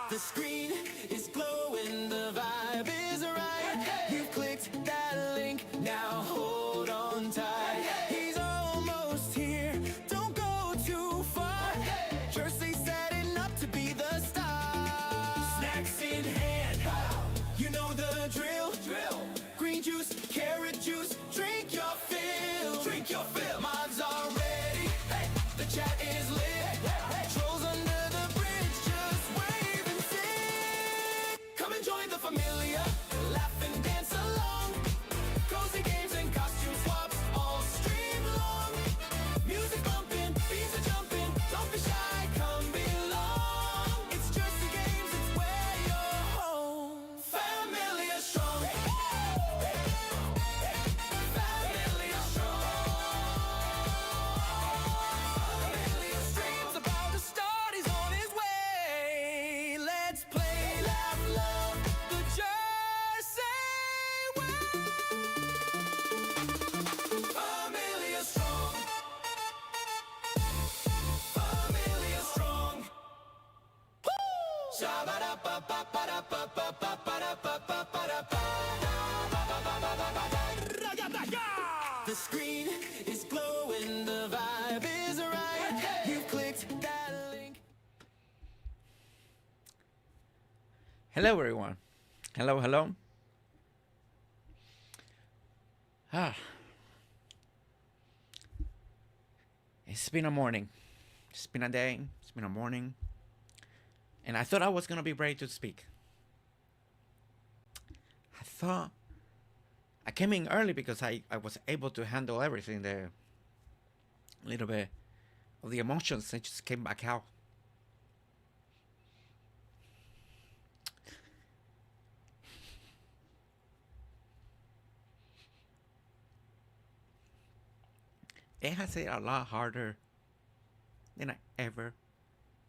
The screen is glowing, the vibe is right. You've clicked that link, now hold on tight. He's almost here, don't go too far. Jersey's setting up to be the star. Snacks in hand, you know the drill. Green juice, carrot juice, drink your fill. Drink your fill. Mods are ready, the chat is lit. Trolls under the bridge, just wave and sing. Come and join the familiar, laugh and dance along. Cozy games and costume swaps all stream long. Music bumping, beats are jumping, don't be shy, come belong. It's GerseGames, it's where you're home. Familiar strong. Familiar strong. Familiar streams about to start, he's on his way. Let's play, laugh, love the Jersey way. Familiar strong. Familiar strong. The screen is glowing, the vibe is right. You've clicked that link. Hello everyone. Hello. It's been a morning. It's been a day. It's been a morning. And I thought I was gonna be ready to speak. I came in early because I was able to handle everything there. A little bit of the emotions that just came back out. It has hit a lot harder than I ever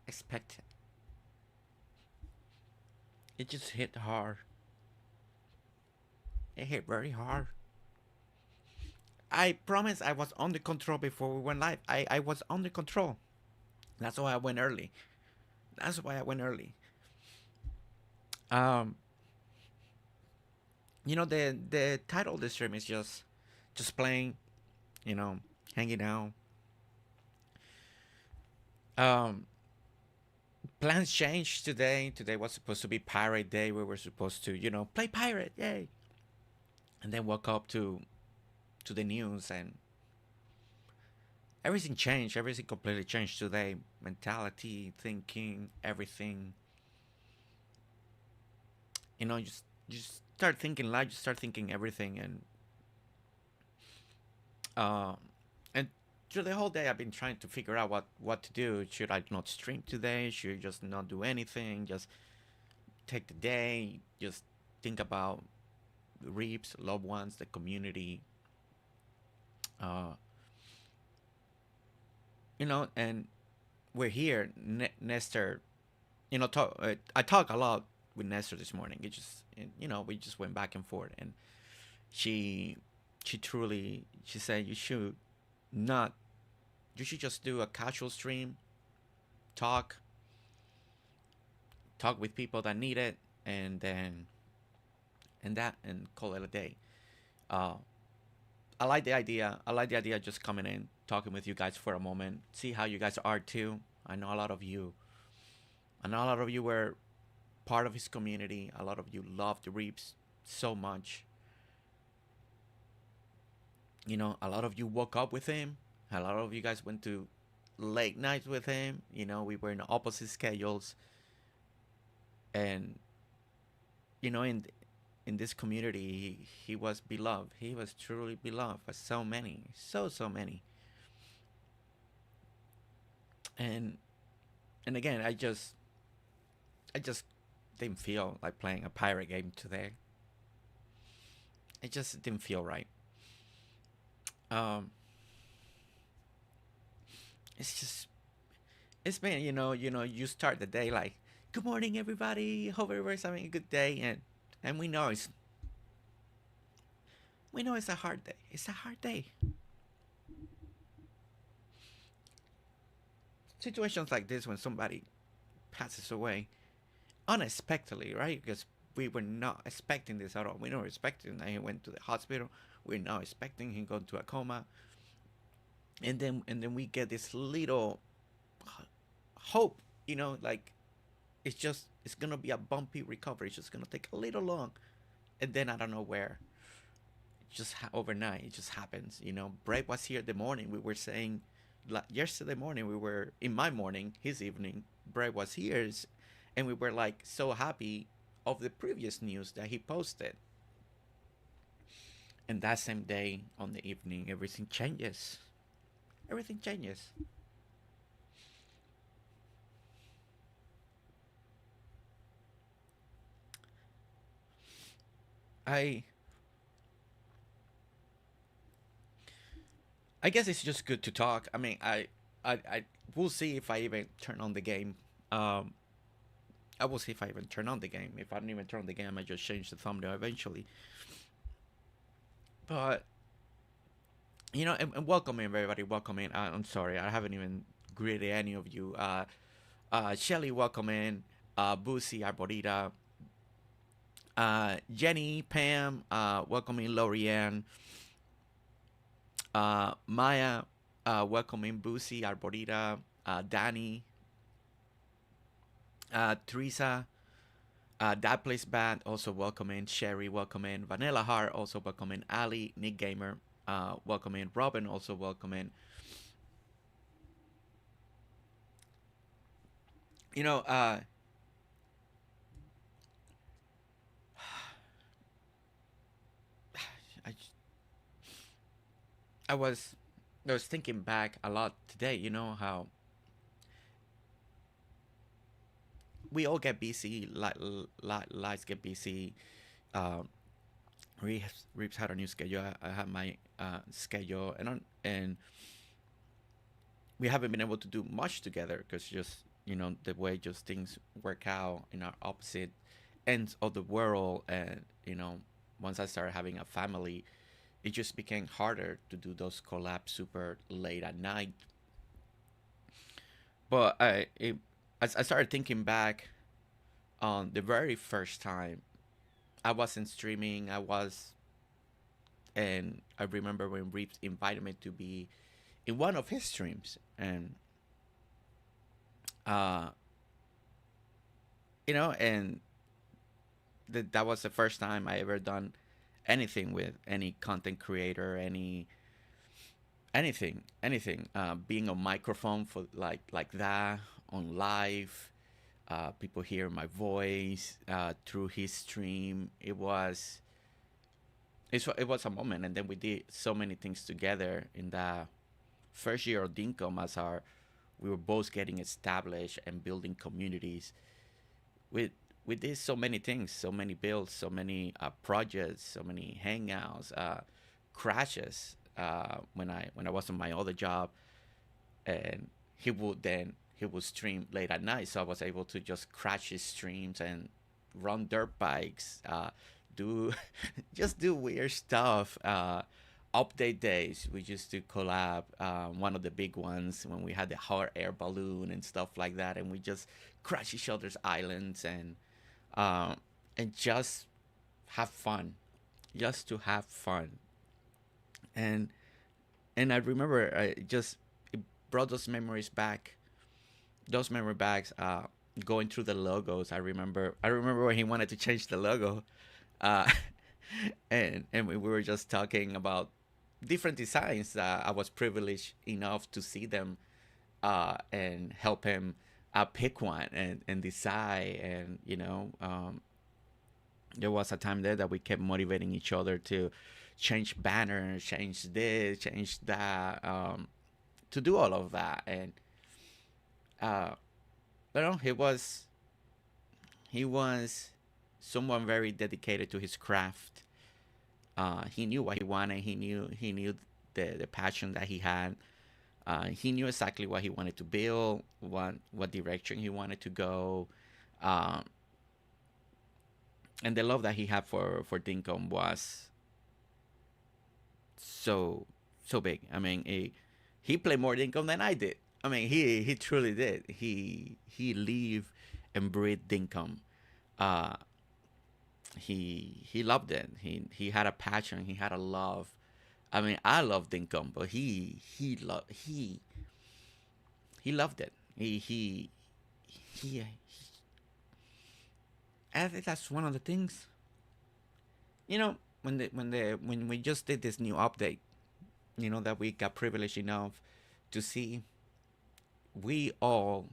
expected. It just hit hard. It hit very hard. I promise I was under control before we went live. I was under control. That's why I went early. You know, the title of the stream is just playing, you know, hanging out. Plans changed today. Today was supposed to be Pirate Day. We were supposed to, you know, play pirate, yay! And then woke up to the news and everything changed. Everything completely changed today. Mentality, thinking, everything. You know, just start thinking life. Just start thinking everything. And through the whole day, I've been trying to figure out what to do. Should I not stream today? Should I just not do anything? Just take the day. Just think about the reaps, loved ones, the community. You know, and we're here. Nestor, you know, I talk a lot with Nestor this morning. It just, you know, we just went back and forth, and she said you should just do a casual stream, talk with people that need it, and call it a day. I like the idea of just coming in, talking with you guys for a moment, see how you guys are too. I know a lot of you were part of his community. A lot of you love the Reaps so much. You know, a lot of you woke up with him. A lot of you guys went to late nights with him. You know, we were in opposite schedules. And, you know, in this community, he was beloved. He was truly beloved by so many. So many. And again, I just didn't feel like playing a pirate game today. It just didn't feel right. It's been, you know, you start the day like, good morning everybody, hope everybody's having a good day, and we know it's a hard day. It's a hard day. situations like this when somebody passes away unexpectedly, right? Because we were not expecting this at all. We weren't expecting that he went to the hospital. We're not expecting him going to a coma, and then we get this little hope, like it's gonna be a bumpy recovery. It's just gonna take a little long, and then I don't know where. Just overnight, it just happens. Brett was here the morning. We were saying, like, yesterday morning, we were in my morning, his evening. Brett was here, and we were like so happy of the previous news that he posted. And that same day, on the evening, everything changes. Everything changes. I guess it's just good to talk. I mean, I will see if I even turn on the game. I will see if I even turn on the game. If I don't even turn on the game, I might just change the thumbnail eventually. But and welcome in, everybody. Welcome in. I'm sorry, I haven't even greeted any of you. Shelly, welcome in. Boosie, Arborita. Jenny, Pam, welcome in. Lorianne. Maya, welcome in. Boosie, Arborita. Danny. Teresa. That Plays Bad, also welcome in. Sherry, welcome in. VanillaHart, also welcome in. Alli, Nick Gamer, welcome in. Robin, also welcome in. I was thinking back a lot today. How we all get busy, lives get busy. Reeves had a new schedule. I had my schedule, and we haven't been able to do much together because just the way just things work out in our opposite ends of the world. And once I started having a family, it just became harder to do those collabs super late at night. But I started thinking back on the very first time I wasn't streaming. And I remember when Reeves invited me to be in one of his streams, and and that was the first time I ever done anything with any content creator, anything, being on microphone for like that on live, people hear my voice through his stream. It was a moment. And then we did so many things together in the first year of Dinkum, as we were both getting established and building communities. We did so many things, so many builds, so many projects, so many hangouts, crashes when I was on my other job, and he would stream late at night, so I was able to just crash his streams and run dirt bikes, do weird stuff. Update days, we used to collab. One of the big ones when we had the hot air balloon and stuff like that, and we just crash each other's islands and just have fun, just to have fun. And I remember it brought those memories back. Those memory bags, going through the logos. I remember when he wanted to change the logo, and we were just talking about different designs that I was privileged enough to see them, and help him pick one and decide. And there was a time there that we kept motivating each other to change banners, change this, change that, to do all of that. And he was someone very dedicated to his craft. He knew what he wanted. He knew the passion that he had. He knew exactly what he wanted to build, what direction he wanted to go, and the love that he had for Dinkum was so big. I mean, he played more Dinkum than I did. I mean, he truly did. He lived and breathed Dinkum. Uh, he loved it. He had a passion. He had a love. I mean, I love Dinkum, but he loved it. He I think that's one of the things. You know, when we just did this new update, you know, that we got privileged enough to see, we all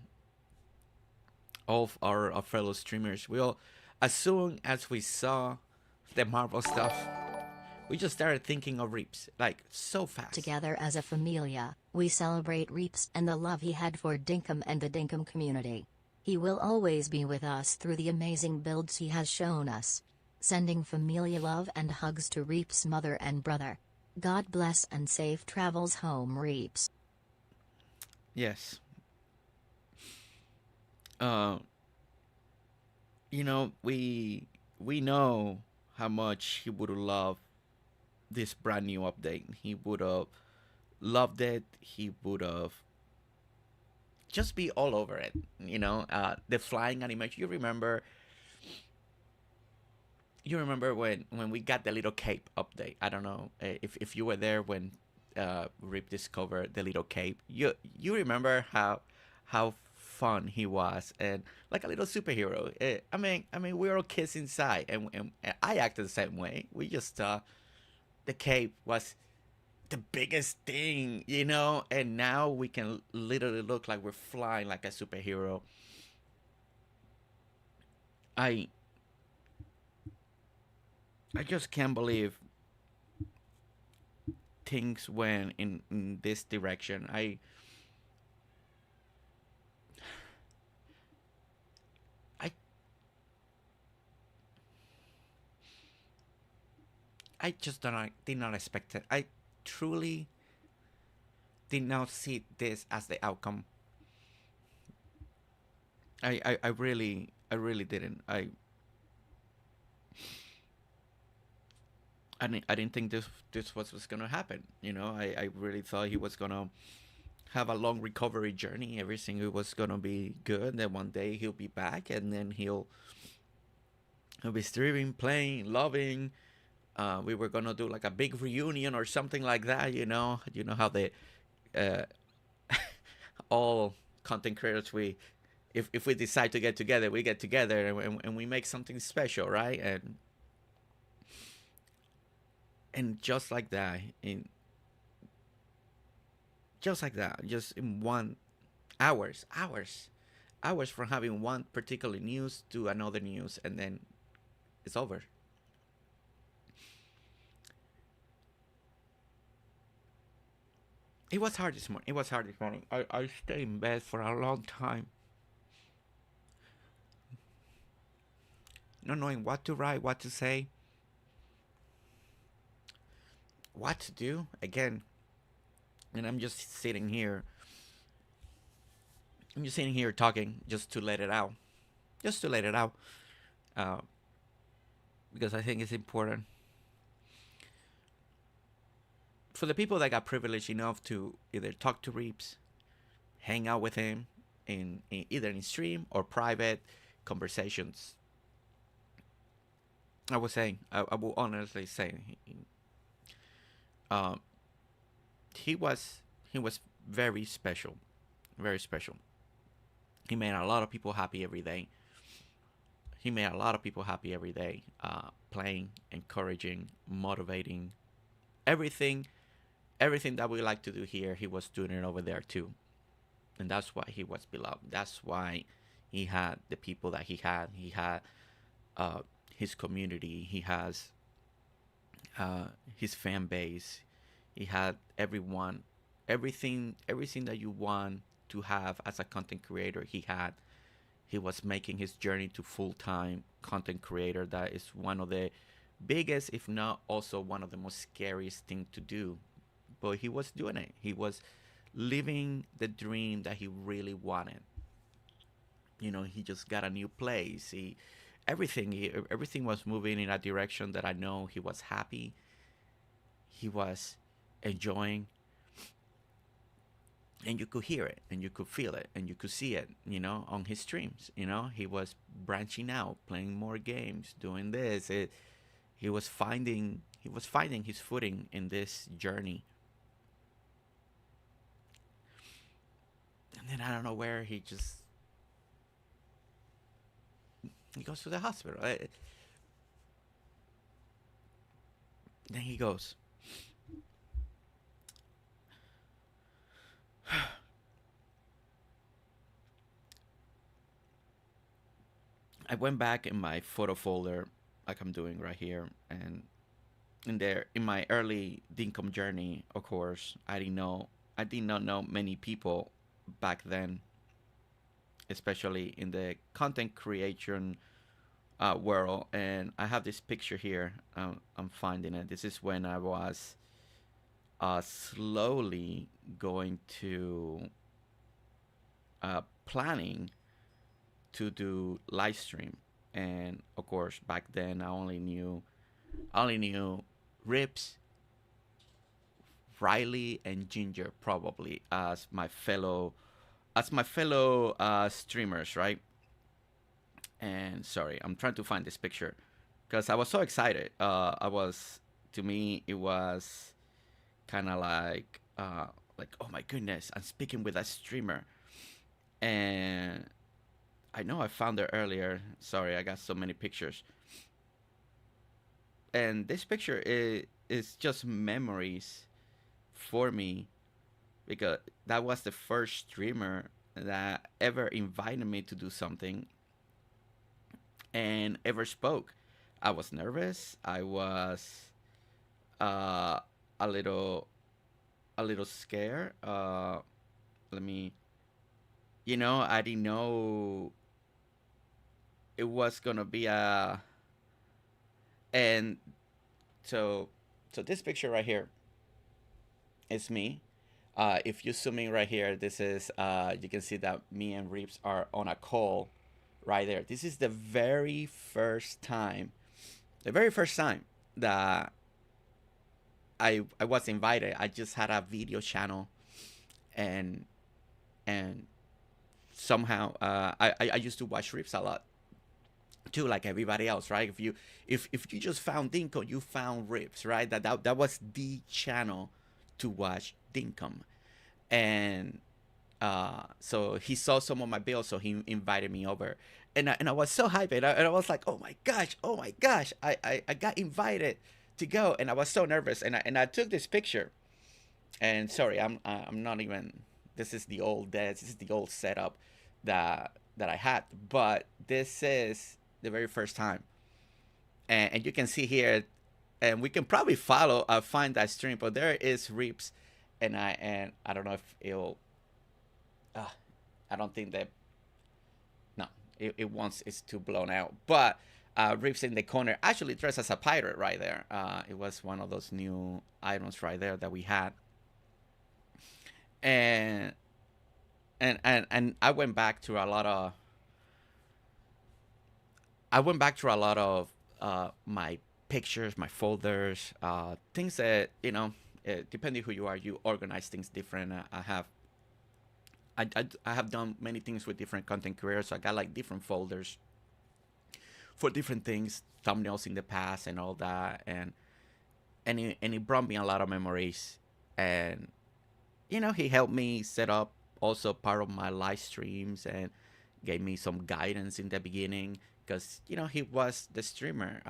of our fellow streamers, we all, as soon as we saw the Marvel stuff, we just started thinking of Reaps, like, so fast. Together as a familia, we celebrate Reaps and the love he had for Dinkum and the Dinkum community. He will always be with us through the amazing builds he has shown us. Sending familia love and hugs to Reaps' mother and brother. God bless and safe travels home, Reaps. Yes. You know, we know how much he would have loved this brand new update. He would have loved it. He would have just be all over it. You know, the flying animation. You remember when we got the little cape update? I don't know if you were there when Rip discovered the little cape. You remember how fun he was, and like a little superhero. I mean, we're all kids inside, and I acted the same way. We just thought the cape was the biggest thing, you know, and now we can literally look like we're flying like a superhero. I just can't believe things went in this direction. I just did not expect it. I truly did not see this as the outcome. I really didn't. I didn't think this was gonna happen. You know, I really thought he was gonna have a long recovery journey. Everything was gonna be good. Then one day he'll be back, and then he'll be streaming, playing, loving. We were gonna do like a big reunion or something like that. You know how they all content creators, if we decide to get together, we get together and we make something special, right? And just like that, just in one hours from having one particular news to another news, and then it's over. It was hard this morning. I stayed in bed for a long time, not knowing what to write, what to say, what to do again. And I'm just sitting here talking just to let it out, because I think it's important for the people that got privileged enough to either talk to Reaps, hang out with him in either in stream or private conversations. I will honestly say, he was very special, very special. He made a lot of people happy every day. Playing, encouraging, motivating, everything that we like to do here, he was doing it over there too. And that's why he was beloved. That's why he had the people that he had. He had his community. He has his fan base. He had everyone, everything that you want to have as a content creator. He had. He was making his journey to full-time content creator. That is one of the biggest, if not also one of the most scariest thing to do. But he was doing it. He was living the dream that he really wanted. You know, he just got a new place. Everything was moving in a direction that I know he was happy. He was enjoying. and you could hear it, and you could feel it, and you could see it, you know, on his streams. You know, he was branching out, playing more games, doing this. He was finding his footing in this journey. And then I don't know where he goes to the hospital. Then he goes. I went back in my photo folder, like I'm doing right here, and in my early Dinkum journey, of course, I did not know many people back then, especially in the content creation world. And I have this picture here. I'm finding it. This is when I was slowly going to planning to do live stream. And of course, back then I only knew Rips, Riley, and Ginger probably as my fellow streamers, right? And sorry, I'm trying to find this picture because I was so excited. To me it was kind of like oh my goodness, I'm speaking with a streamer. And I know I found it earlier. Sorry, I got so many pictures. And this picture is just memories for me, because that was the first streamer that ever invited me to do something and ever spoke. I was nervous. I was a little scared. I didn't know it was gonna be and so this picture right here is me. If you zoom in right here, this is you can see that me and Reeves are on a call right there. This is the very first time that I was invited. I just had a video channel, and somehow I used to watch Reeves a lot too, like everybody else, right? If you just found Dinkum, you found Rips, right? That was the channel to watch Dinkum. And so he saw some of my builds, so he invited me over, and I was so hyped, and I was like, oh my gosh, I got invited to go, and I was so nervous, and I took this picture. And sorry, I'm not even. This is the old setup that I had, but this is the very first time, and you can see here, and we can probably find that stream, but there is Reeps, and I don't know if it'll. I don't think that. No, it wants it's too blown out, but Reeps in the corner, actually dressed as a pirate right there. It was one of those new items right there that we had, and I went back to a lot of my pictures, my folders, things that, depending who you are, you organize things different. I have done many things with different content creators, so I got like different folders for different things, thumbnails in the past and all that, and it brought me a lot of memories. And he helped me set up also part of my live streams and gave me some guidance in the beginning, because he was the streamer.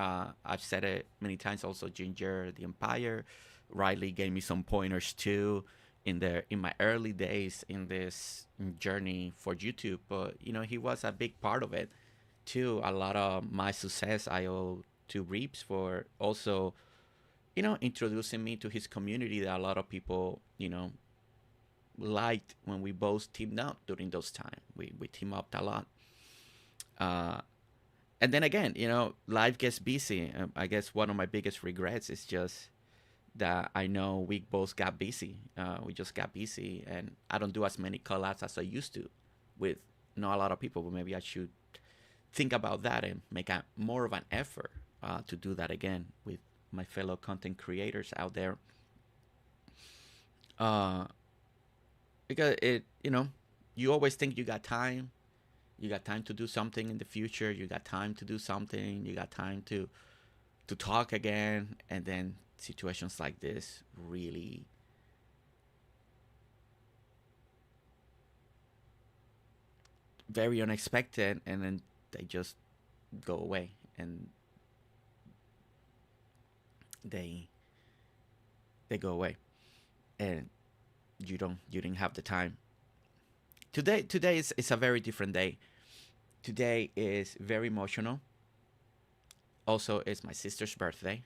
I've said it many times. Also, Ginger, the Empire, Riley gave me some pointers too in my early days in this journey for YouTube. But he was a big part of it too. A lot of my success I owe to Reeps for also introducing me to his community that a lot of people liked when we both teamed up during those times. We teamed up a lot. And then again, life gets busy. I guess one of my biggest regrets is just that I know we both got busy. We just got busy, and I don't do as many collabs as I used to with not a lot of people. But maybe I should think about that and make more of an effort to do that again with my fellow content creators out there. because you always think you got time. You got time to do something in the future. You got time to do something. You got time to talk again. And then situations like this really very unexpected, and then they just go away, and they go away, and you didn't have the time. Today is a very different day. Today is very emotional. Also, it's my sister's birthday.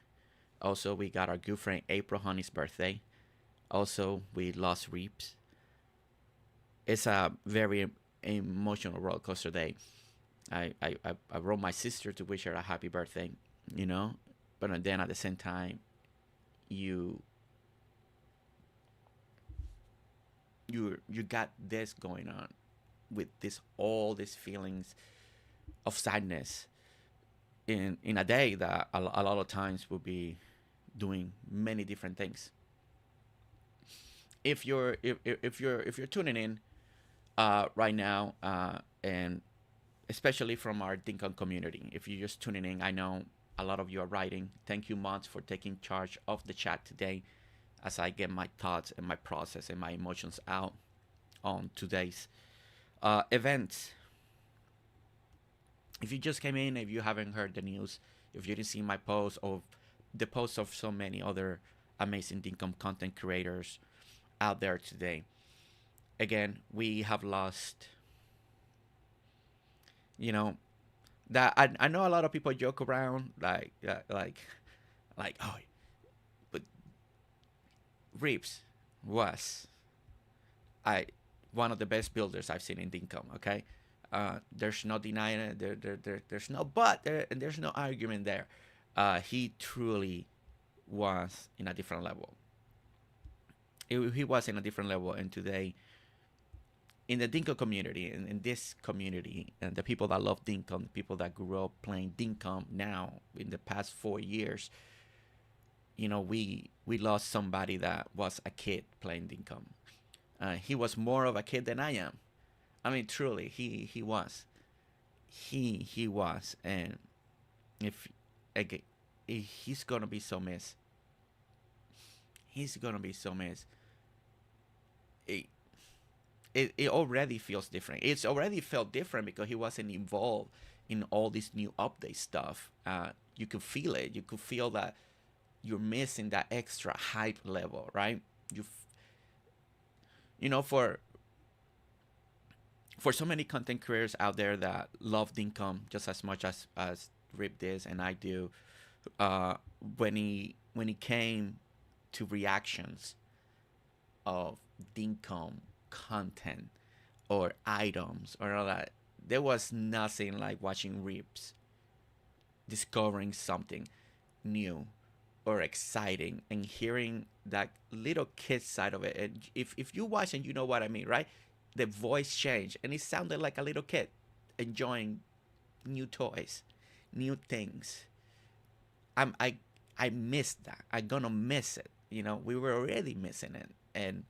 Also, we got our good friend April Honey's birthday. Also, we lost Reeps. It's a very emotional roller coaster day. I wrote my sister to wish her a happy birthday, but then at the same time, you got this going on with all these feelings of sadness in a day that a lot of times will be doing many different things. If you're tuning in right now, and especially from our Dinkum community, if you're just tuning in, I know a lot of you are writing. Thank you, Mods, for taking charge of the chat today as I get my thoughts and my process and my emotions out on today's events. If you just came in, if you haven't heard the news, if you didn't see my post or the posts of so many other amazing Dinkum content creators out there today, again, we have lost, that I know a lot of people joke around like oh, but Reeps was one of the best builders I've seen in Dinkum. Okay, there's no denying it. There's no but. There's no argument there. He truly was in a different level. He was in a different level, and today, in the Dinkum community, in this community, and the people that love Dinkum, the people that grew up playing Dinkum now in the past 4 years, we lost somebody that was a kid playing Dinkum. He was more of a kid than I am. I mean, truly, he was. He was, and he's gonna be so missed. He's gonna be so missed. It already feels different. It's already felt different because he wasn't involved in all this new update stuff. You could feel it. You could feel that you're missing that extra hype level, right? For so many content creators out there that love Dinkum just as much as Rip does and I do, when he came to reactions of Dinkum content or items or all that, there was nothing like watching Rips discovering something new or exciting and hearing that little kid side of it. And if you watch and you know what I mean, right? The voice changed and it sounded like a little kid enjoying new toys, new things. I missed that. I'm gonna miss it. We were already missing it, and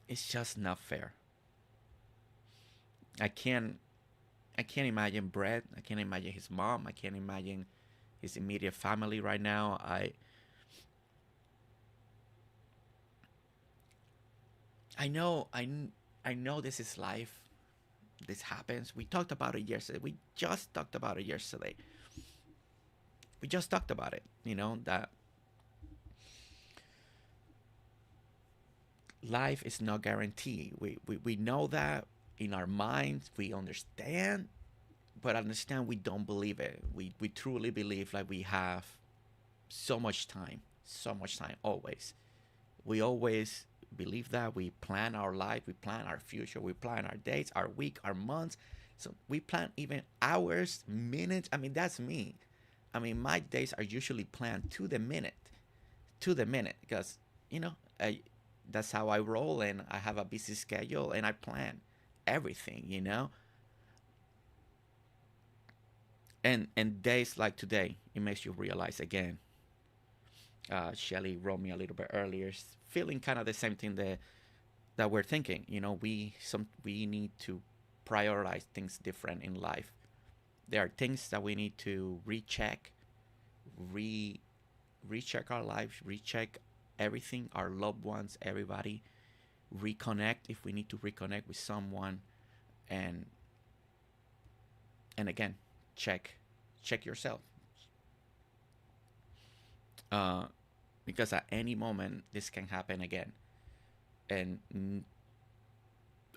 it's just not fair. I can't imagine Brett. I can't imagine his mom. I can't imagine his immediate family right now. I know this is life. This happens. We talked about it yesterday. We just talked about it yesterday. We just talked about it. That life is not guaranteed. We know that in our minds. We understand, but understand we don't believe it. We truly believe like we have so much time always. We always believe that. We plan our life, we plan our future, we plan our days, our week, our months. So we plan even hours, minutes. I mean, that's me. I mean, my days are usually planned to the minute because that's how I roll, and I have a busy schedule and I plan everything, and days like today, it makes you realize again Shelly wrote me a little bit earlier, feeling kind of the same thing that we're thinking. You know, we need to prioritize things different in life. There are things that we need to recheck, recheck our lives, recheck everything, our loved ones, everybody, reconnect if we need to reconnect with someone, and again, check yourself, because at any moment this can happen again, and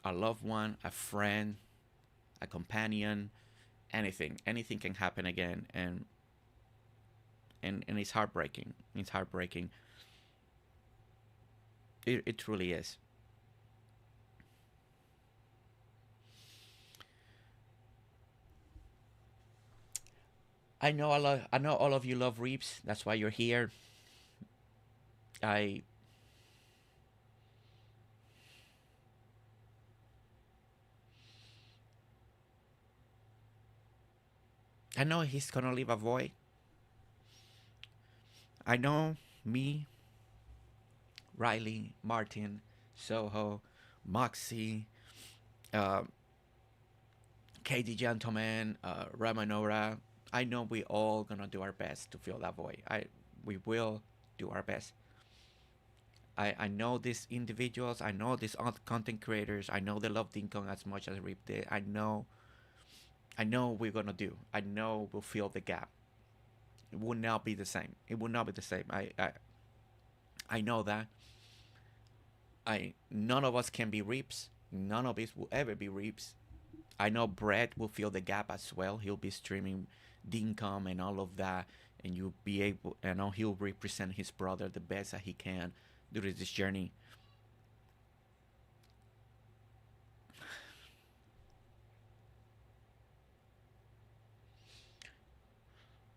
a loved one, a friend, a companion, anything can happen again, and it's heartbreaking. It's heartbreaking. It truly is. I know all of you love Reaps. That's why you're here. I know he's gonna leave a void. I know me, Riley, Martin, Soho, Moxie, KD Gentleman, Ramanora. I know we all gonna do our best to fill that void. We will do our best. I know these individuals. I know these content creators. I know they love Dinkum as much as Rip did. I know we're gonna do. I know we'll fill the gap. It will not be the same. It will not be the same. I know that. None of us can be Reaps. None of us will ever be Reaps. I know Brett will fill the gap as well. He'll be streaming Dinkum and all of that, and you'll be able. I know he'll represent his brother the best that he can during this journey.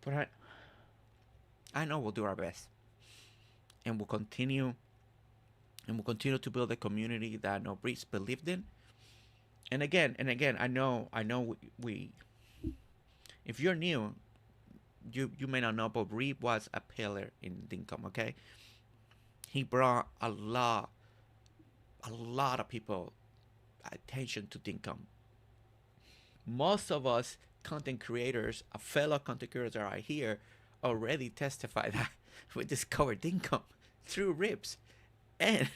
But I know we'll do our best, and we'll continue to build a community that no Breeze believed in. And again, I know we if you're new, you may not know, but Reed was a pillar in Dinkum, okay? He brought a lot of people attention to Dinkum. Most of us content creators, fellow content creators that are here, already testify that we discovered Dinkum through Rips, and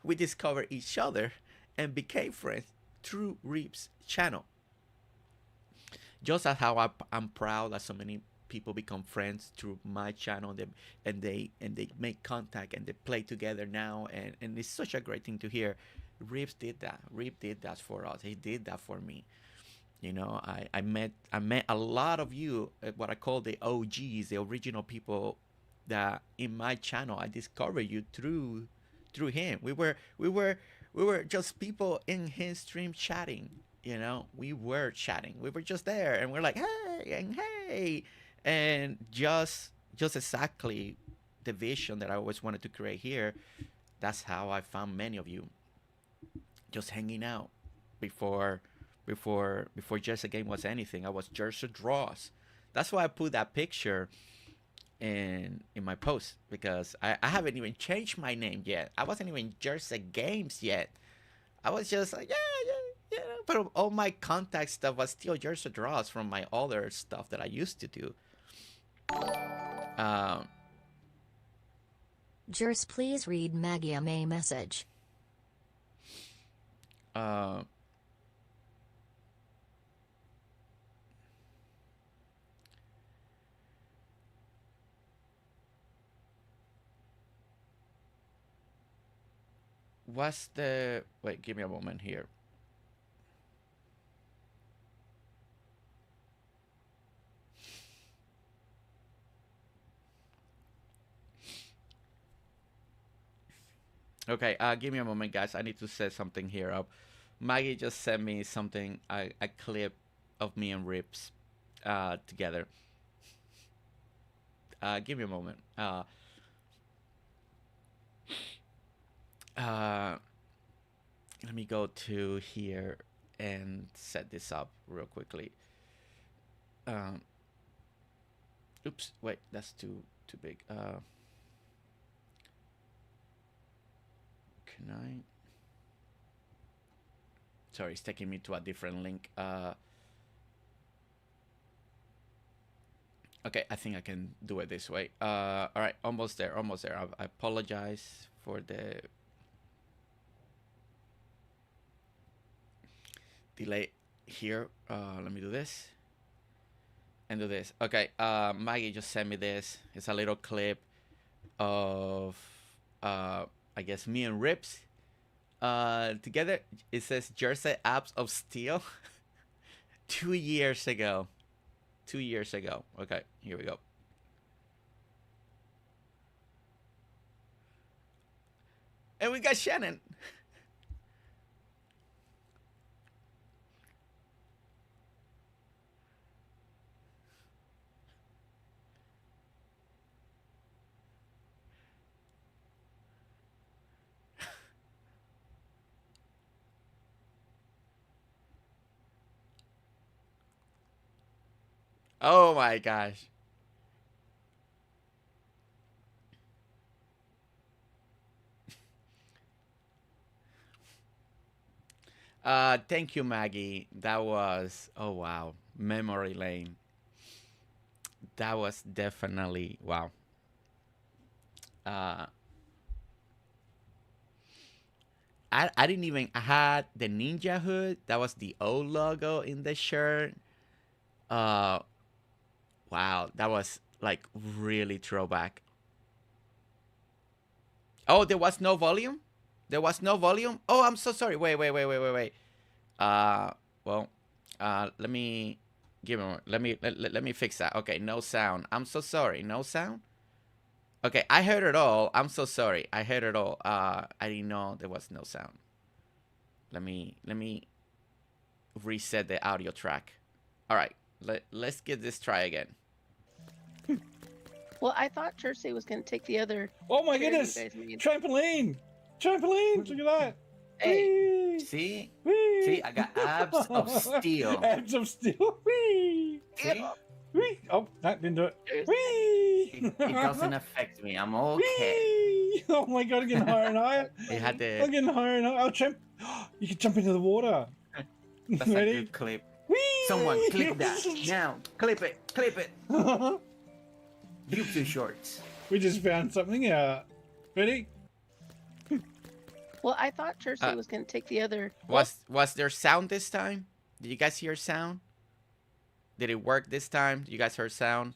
we discovered each other and became friends through Reap's channel. Just as how I'm proud that so many people become friends through my channel, and they make contact and they play together now, and it's such a great thing to hear. Reeps did that. Reep did that for us. He did that for me. You know, I met a lot of you, what I call the OGs, the original people that in my channel. I discovered you through him. We were just people in his stream chatting. You know, we were chatting. We were just there, and we're like, hey, and just exactly the vision that I always wanted to create here. That's how I found many of you, just hanging out before GerseGames was anything. I was GerseDraws. That's why I put that picture in my post, because I haven't even changed my name yet. I wasn't even GerseGames yet. I was just like, yeah. But all my contact stuff was still GerseDraws from my other stuff that I used to do. Jers, please read Maggie a message. What's the... Wait, give me a moment here. Okay, give me a moment, guys. I need to set something here up. Maggie just sent me something, a clip of me and Rips together. Give me a moment. Let me go to here and set this up real quickly. Oops, wait, that's too big. tonight. Sorry, it's taking me to a different link. Okay, I think I can do it this way. All right, almost there, almost there. I apologize for the delay here. Let me do this and do this. Okay, Maggie just sent me this. It's a little clip of I guess me and Rips together. It says Jersey Apps of Steel. 2 years ago. 2 years ago. Okay, here we go. And we got Shannon. Oh my gosh. Thank you, Maggie. That was, oh wow, memory lane. That was definitely, wow. I didn't even, I had the ninja hood. That was the old logo in the shirt. Wow, that was like really throwback. Oh, there was no volume? There was no volume? Oh, I'm so sorry. Wait. Well, let me give me let me fix that. Okay, no sound. I'm so sorry. No sound? Okay, I heard it all. I'm so sorry. I heard it all. I didn't know there was no sound. Let me reset the audio track. All right. Let's get this try again. Well, I thought Jersey was going to take the other. Oh my chair you goodness! guys made. Trampoline! Trampoline! Look at that! Hey. Whee! See? Whee! See, I got abs of steel. Abs of steel! Whee! See? Whee! Oh, that didn't do it. Jersey. Whee! It doesn't affect me. I'm okay. Whee! Oh my god, I'm getting higher and higher. It had I'm the. getting higher and higher. Oh, you can jump into the water. That's a Ready? good clip. Whee! Someone clip that now. Clip it. Clip it. YouTube shorts. We just found something out. Ready? Well, I thought Jersey was going to take the other. Was there sound this time? Did you guys hear sound? Did it work this time? You guys heard sound?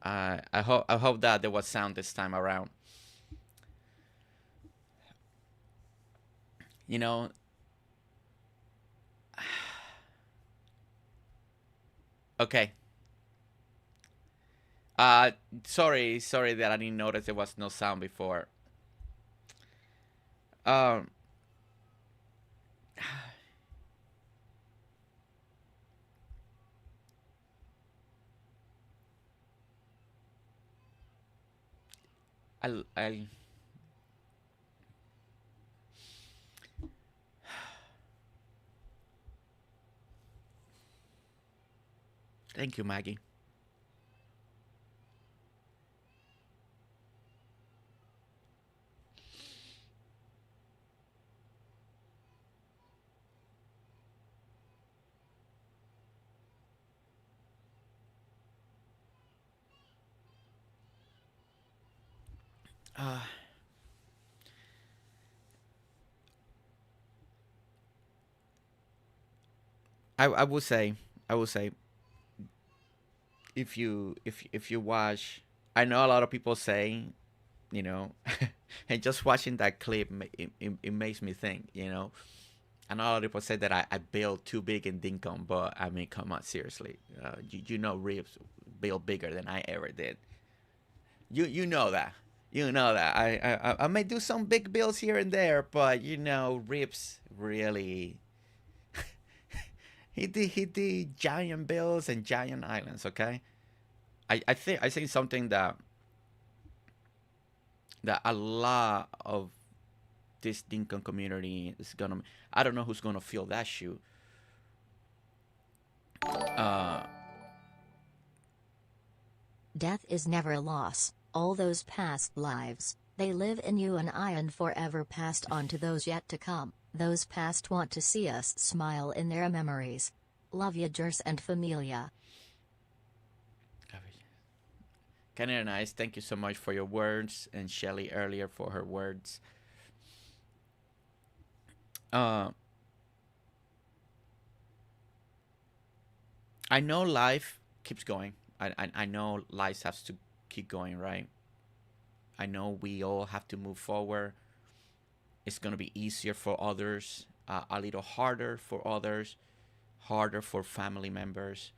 I hope that there was sound this time around. You know. Okay. Sorry that I didn't notice there was no sound before. I Thank you, Maggie. I would say if you watch, I know a lot of people say, you know, and just watching that clip it makes me think, you know. I know a lot of people say that I build too big in Dinkum, but I mean, come on, seriously, you know, Reeves built bigger than I ever did. You know that. You know that I may do some big builds here and there, but you know, Rips really he did giant builds and giant islands. Okay, I think something that a lot of this Dinkum community is gonna. I don't know who's gonna feel that shoe. Death is never a loss. All those past lives, They live in you and I and forever passed on to those yet to come. Those past want to see us smile in their memories. Love ya, Gers and Familia. Canadianiiiice, thank you so much for your words, and Shelly earlier for her words. I know life keeps going. I know life has to keep going, right? I know we all have to move forward. It's going to be easier for others, a little harder for others, harder for family members,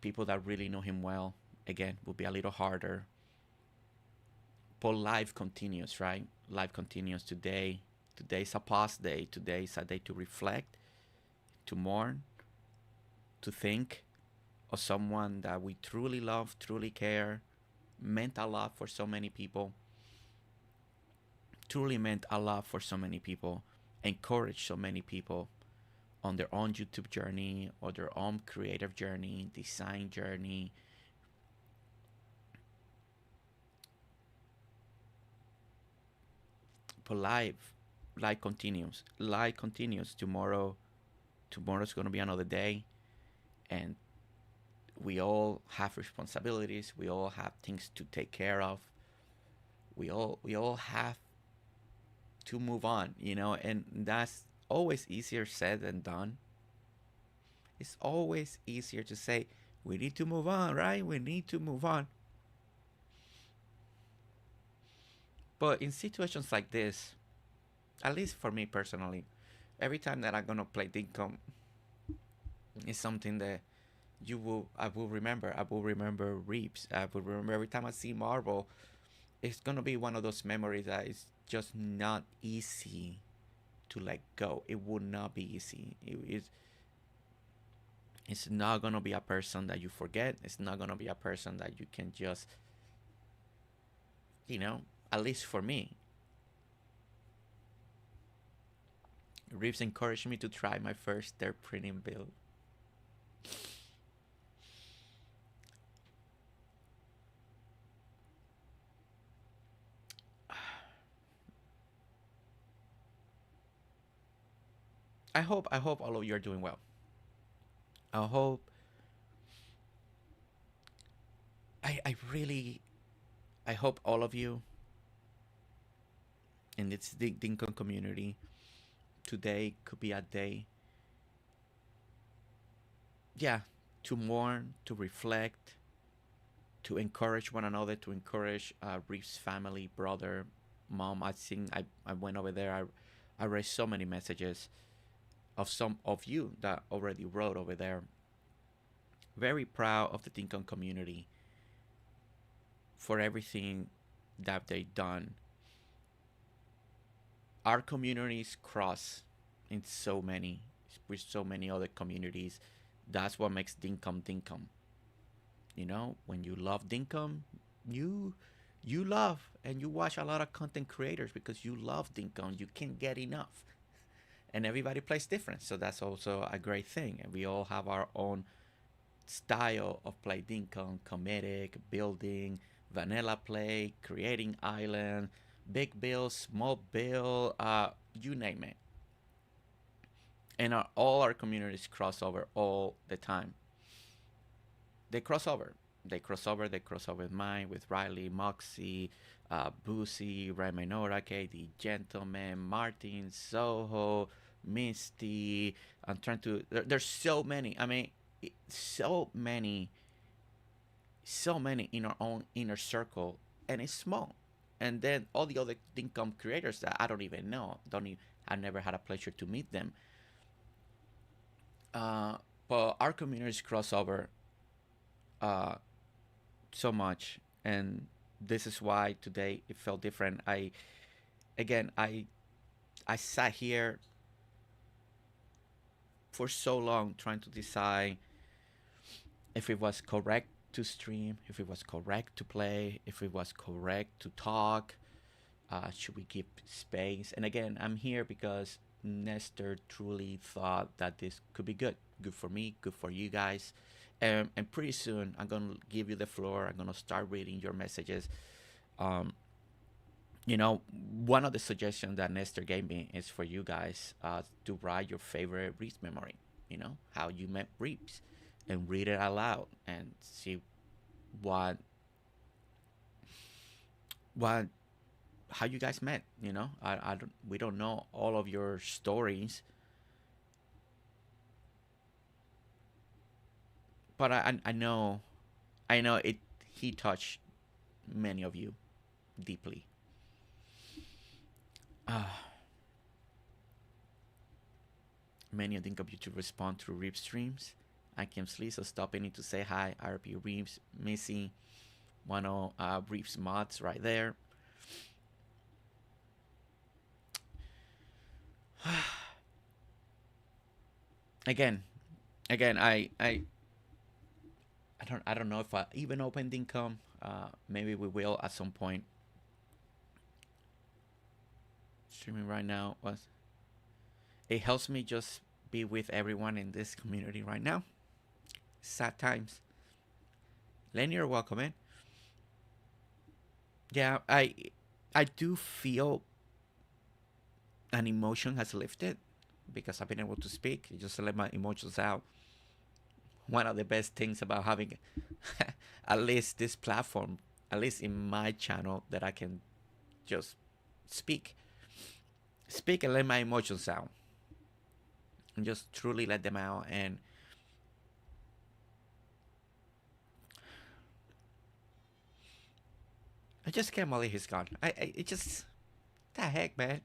people that really know him well. Again, will be a little harder. But life continues, right? Life continues today. Today's a past day. Today's a day to reflect, to mourn, to think of someone that we truly love, truly care, meant a lot for so many people, truly meant a lot for so many people, encouraged so many people on their own YouTube journey or their own creative journey, design journey. But life continues. Life continues. Tomorrow's going to be another day, and we all have responsibilities. We all have things to take care of. We all have to move on, and that's always easier said than done. It's always easier to say, we need to move on, right? We need to move on. But in situations like this, at least for me personally, every time that I'm gonna play Dinkum, it's something that I will remember. I will remember Reaps. I will remember every time I see Marvel. It's gonna be one of those memories that is just not easy to let go. It would not be easy. It's not gonna be a person that you forget. It's not gonna be a person that you can just, at least for me. Reeves encouraged me to try my first third printing build. I hope all of you are doing well. I hope I hope all of you in this Dinkum community, today could be a day, to mourn, to reflect, to encourage one another, to encourage Reef's family, brother, mom. I went over there. I read so many messages of some of you that already wrote over there. Very proud of the Dinkum community for everything that they've done. Our communities cross in with so many other communities. That's what makes Dinkum Dinkum. When you love Dinkum, you love and you watch a lot of content creators because you love Dinkum. You can't get enough. And everybody plays different, so that's also a great thing. And we all have our own style of play Dinkum: comedic, building, vanilla play, creating island, big build, small build, you name it. And all our communities cross over all the time. They cross over. They cross over with mine, with Riley, Moxie, Boosie, Raymanora, the Gentleman, Martin, Soho, Misty. I'm trying to. There's so many. I mean, so many in our own inner circle, and it's small. And then all the other Dinkum creators that I don't even know, I never had a pleasure to meet them. But our communities cross over so much, and this is why today it felt different. I sat here for so long trying to decide if it was correct to stream, if it was correct to play, if it was correct to talk. Should we give space? And again, I'm here because Nestor truly thought that this could be good for me, good for you guys. And pretty soon I'm gonna give you the floor. I'm gonna start reading your messages. you know, one of the suggestions that Nestor gave me is for you guys to write your favorite Reeves memory. You know, how you met Reeves, and read it out loud and see what what how you guys met. You know, we don't know all of your stories, but I know it. He touched many of you deeply. Many of them come to respond through Reeves streams. I can sleep, so stop in to say hi. RP Reeves, Missy, one of Reeves mods right there. again, I don't know if I even opened Dinkum. Maybe we will at some point. Streaming right now was. It helps me just be with everyone in this community right now. Sad times. Lenny, you're welcome in. Yeah, I do feel an emotion has lifted because I've been able to speak. Just let my emotions out. One of the best things about having at least this platform, at least in my channel, that I can just speak and let my emotions out. And just truly let them out. And I just can't believe he's gone. It just, the heck, man.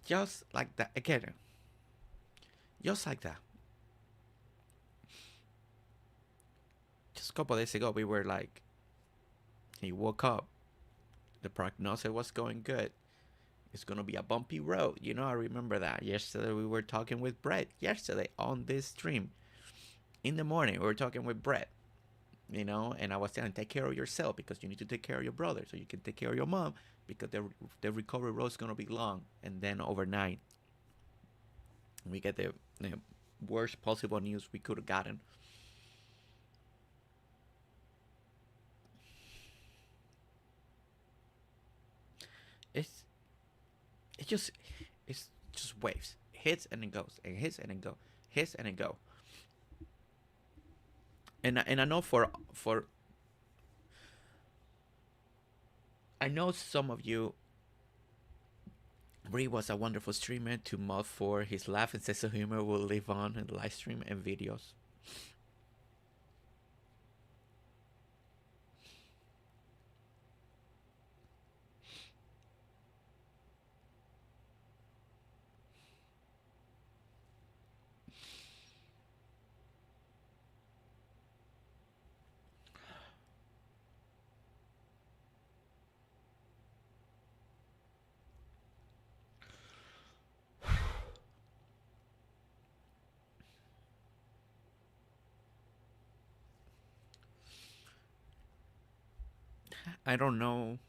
Just like that. Again, just like that. Just a couple of days ago, we were like, he woke up. The prognosis was going good. It's going to be a bumpy road. You know, I remember that. Yesterday, we were talking with Brett. Yesterday, on this stream. In the morning, we were talking with Brett. You know, and I was telling, take care of yourself because you need to take care of your brother so you can take care of your mom because the recovery road is going to be long. And then overnight, we get the worst possible news we could have gotten. It's just waves. Hits and it goes, and hits and it go, hits and it go. And I know I know some of you. Bree was a wonderful streamer to mod for. His laugh and sense of humor will live on in the live stream and videos. I don't know.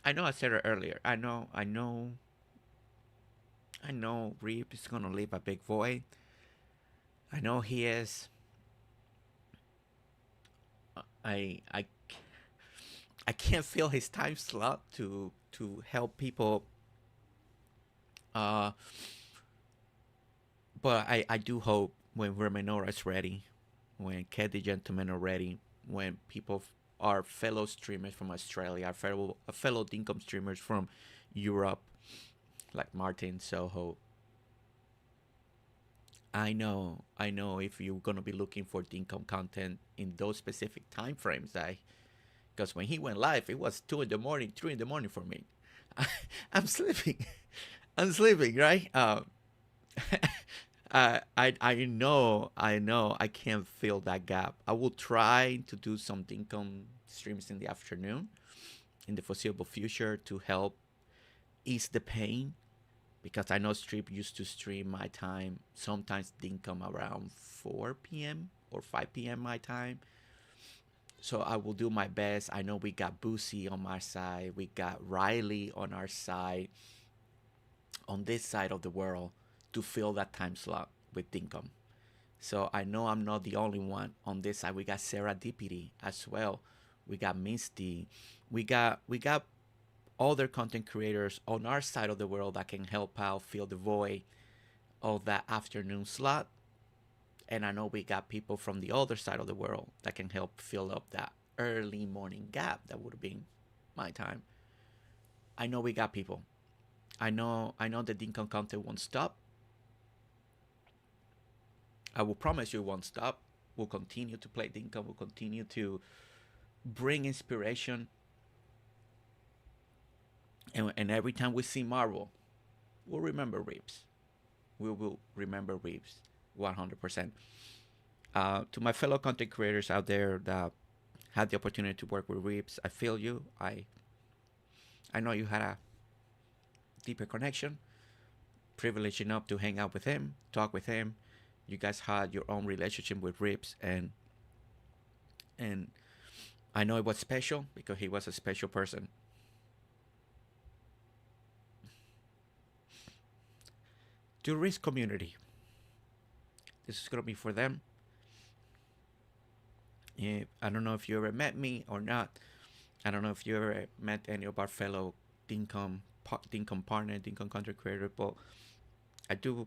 I know I said it earlier. I know Reap is gonna leave a big void. I know he is. I can't feel his time slot to help people. But I do hope when Remenora is ready, when Cat the Gentleman are ready, when people are fellow streamers from Australia, fellow Dinkum streamers from Europe, like Martin, Soho. I know if you're gonna be looking for Dinkum content in those specific time frames, because when he went live, it was 2 in the morning, 3 in the morning for me. I'm sleeping. I'm sleeping, right? I know I can't fill that gap. I will try to do some Dinkum streams in the afternoon in the foreseeable future to help ease the pain, because I know Strip used to stream my time, sometimes Dinkum around 4 p.m. or 5 p.m. my time. So I will do my best. I know we got Boosie on my side. We got Riley on our side, on this side of the world, to fill that time slot with Dinkum. So I know I'm not the only one on this side. We got Sarah Deputy as well. We got Misty. We got other content creators on our side of the world that can help out fill the void of that afternoon slot. And I know we got people from the other side of the world that can help fill up that early morning gap that would have been my time. I know we got people. I know the Dinkum content won't stop. I will promise you it won't stop. We'll continue to play Dinkum. We'll continue to bring inspiration. And every time we see Marvel, we'll remember Reeps. We will remember Reeps 100%. To my fellow content creators out there that had the opportunity to work with Reeps, I feel you. I know you had a deeper connection, privileged enough to hang out with him, talk with him. You guys had your own relationship with Reeps, and I know it was special because he was a special person. To Reeps community, this is gonna be for them. I don't know if you ever met me or not. I don't know if you ever met any of our fellow Dinkum partner, Dinkum content creator, but I do.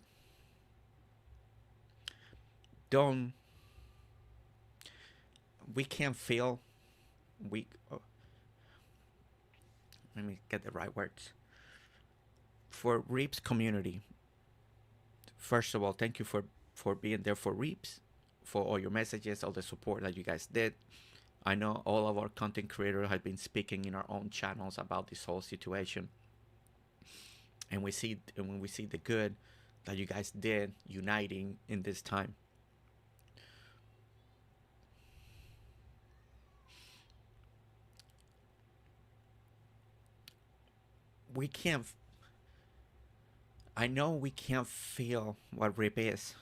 We can't feel. Let me get the right words. For Reeps community, first of all, thank you for being there for Reeps, for all your messages, all the support that you guys did. I know all of our content creators have been speaking in our own channels about this whole situation, and when we see the good that you guys did uniting in this time. I know we can't feel what Rip is,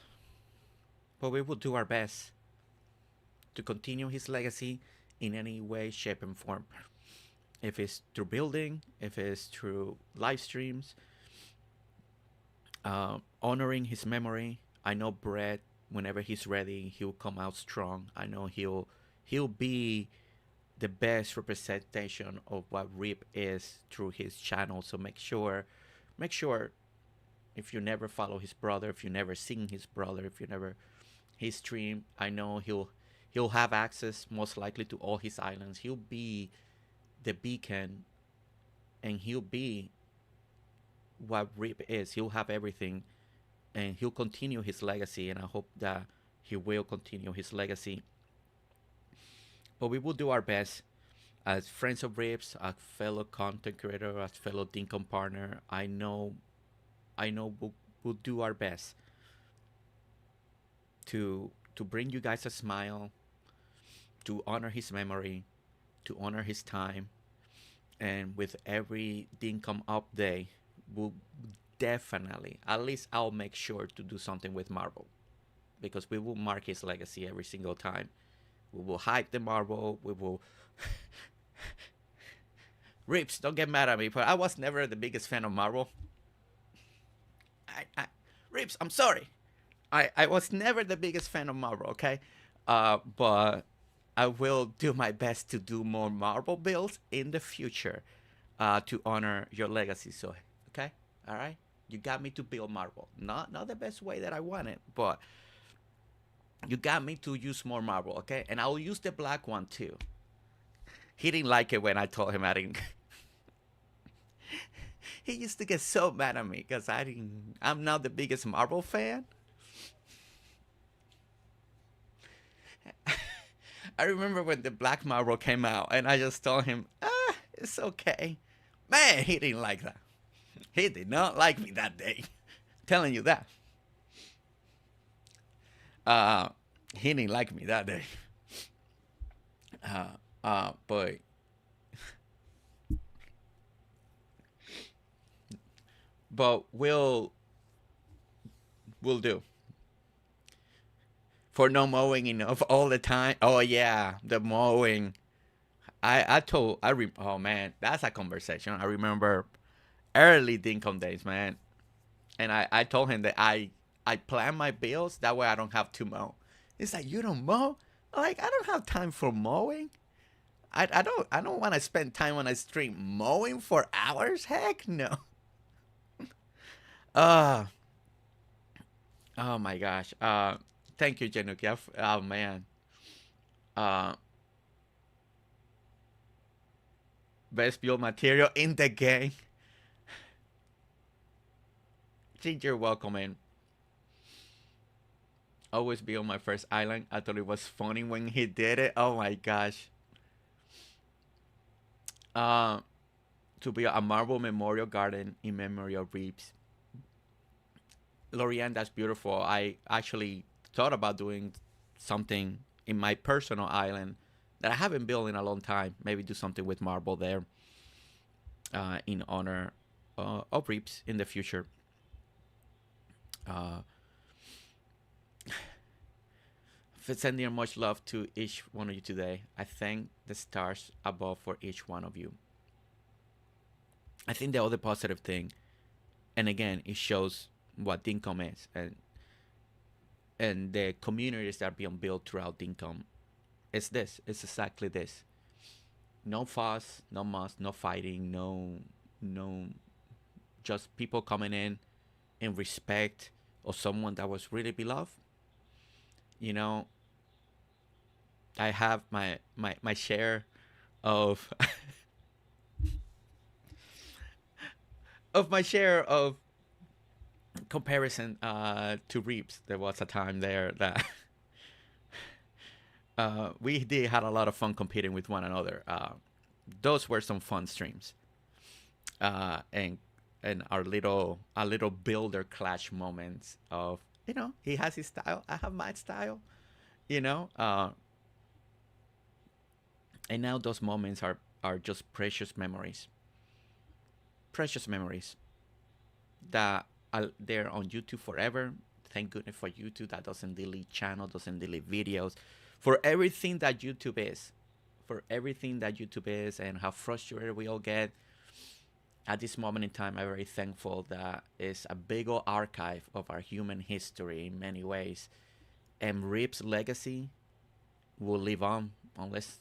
but we will do our best to continue his legacy in any way, shape, and form. If it's through building, if it's through live streams, honoring his memory. I know Brett, whenever he's ready, he'll come out strong. I know he'll be the best representation of what Rip is through his channel. So make sure if you never follow his brother, if you never seen his brother, if you never his stream, I know he'll have access most likely to all his islands. He'll be the beacon, and he'll be what Rip is. He'll have everything, and he'll continue his legacy, and I hope that he will continue his legacy. But we will do our best as friends of Rips, as fellow content creator, as fellow Dinkum partner. I know we'll do our best to bring you guys a smile, to honor his memory, to honor his time. And with every Dinkum update, we'll definitely, at least I'll make sure to do something with Marvel, because we will mark his legacy every single time. We will hype the Marvel. We will. Rips, don't get mad at me, but I was never the biggest fan of Marvel. Rips, I'm sorry. I was never the biggest fan of Marvel, okay? But I will do my best to do more Marvel builds in the future to honor your legacy. So, okay? All right? You got me to build Marvel. Not the best way that I want it, but you got me to use more Marvel, okay? And I'll use the black one too. He didn't like it when I told him I didn't. He used to get so mad at me because I'm not the biggest Marvel fan. I remember when the black Marvel came out, and I just told him, it's okay. Man, he didn't like that. He did not like me that day. Telling you that. He didn't like me that day. But we'll do. For no mowing enough all the time. Oh yeah, the mowing. Oh man, that's a conversation. I remember early Dinkum days, man. And I told him that I I plan my bills. That way I don't have to mow. It's like, you don't mow? Like, I don't have time for mowing. I don't want to spend time on a stream mowing for hours. Heck no. Oh my gosh. Thank you, Janukia. Oh man. Best build material in the game. Ginger, welcome in. Always be on my first island. I thought it was funny when he did it. Oh my gosh. To be a marble memorial garden in memory of Reeves. Lorianne, that's beautiful. I actually thought about doing something in my personal island that I haven't built in a long time. Maybe do something with marble there in honor of Reeves in the future. Sending much love to each one of you today. I thank the stars above for each one of you. I think the other positive thing, and again, it shows what Dinkum is and the communities that are being built throughout Dinkum. It's this. It's exactly this. No fuss, no muss, no fighting, no, just people coming in respect of someone that was really beloved. You know, I have my share of of my share of comparison to Reeves. There was a time there that we did had a lot of fun competing with one another. Those were some fun streams, and our little builder clash moments of, you know, he has his style, I have my style, you know. And now those moments are just precious memories. Precious memories that are there on YouTube forever. Thank goodness for YouTube that doesn't delete channel, doesn't delete videos, for everything that YouTube is, and how frustrated we all get. At this moment in time, I'm very thankful that it's a big old archive of our human history in many ways, and Rip's legacy will live on unless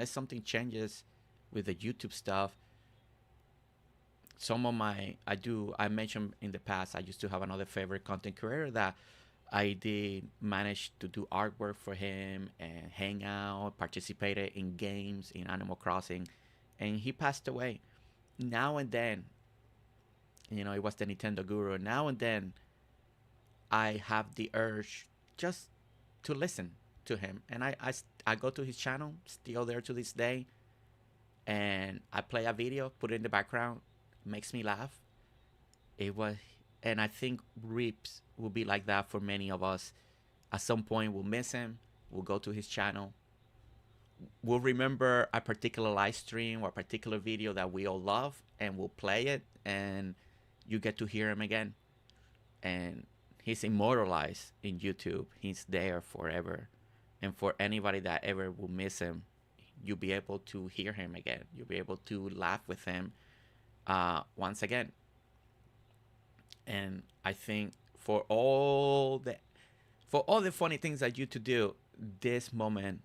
something changes with the YouTube stuff. Some of I mentioned in the past, I used to have another favorite content creator that I did manage to do artwork for him and hang out, participated in games in Animal Crossing, and he passed away. Now and then, you know, it was the Nintendo guru. Now and then, I have the urge just to listen to him, and I go to his channel, still there to this day, and I play a video, put it in the background, makes me laugh. And I think Reeps will be like that for many of us. At some point, we'll miss him. We'll go to his channel. We'll remember a particular live stream or a particular video that we all love, and we'll play it, and you get to hear him again. And he's immortalized in YouTube. He's there forever. And for anybody that ever will miss him, you'll be able to hear him again. You'll be able to laugh with him once again. And I think for all the funny things that you to do, this moment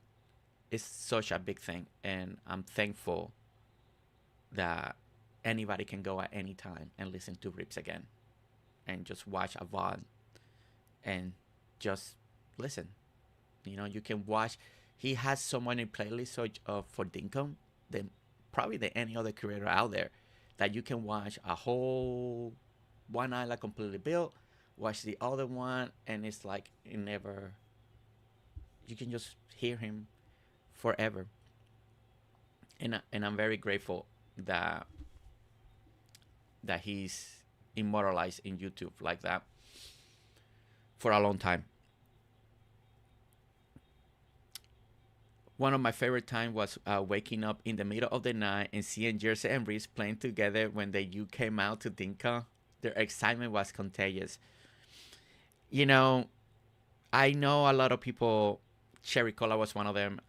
is such a big thing, and I'm thankful that anybody can go at any time and listen to Rips again, and just watch a VOD and just listen. You know, you can watch. He has so many playlists for Dinkum than probably any other creator out there, that you can watch a whole one island completely built, watch the other one, and it's like it never. You can just hear him forever. And I'm very grateful that he's immortalized in YouTube like that for a long time. One of my favorite times was waking up in the middle of the night and seeing Jersey and Reese playing together when you came out to Dinkum. Their excitement was contagious. You know, I know a lot of people. Cherry Cola was one of them.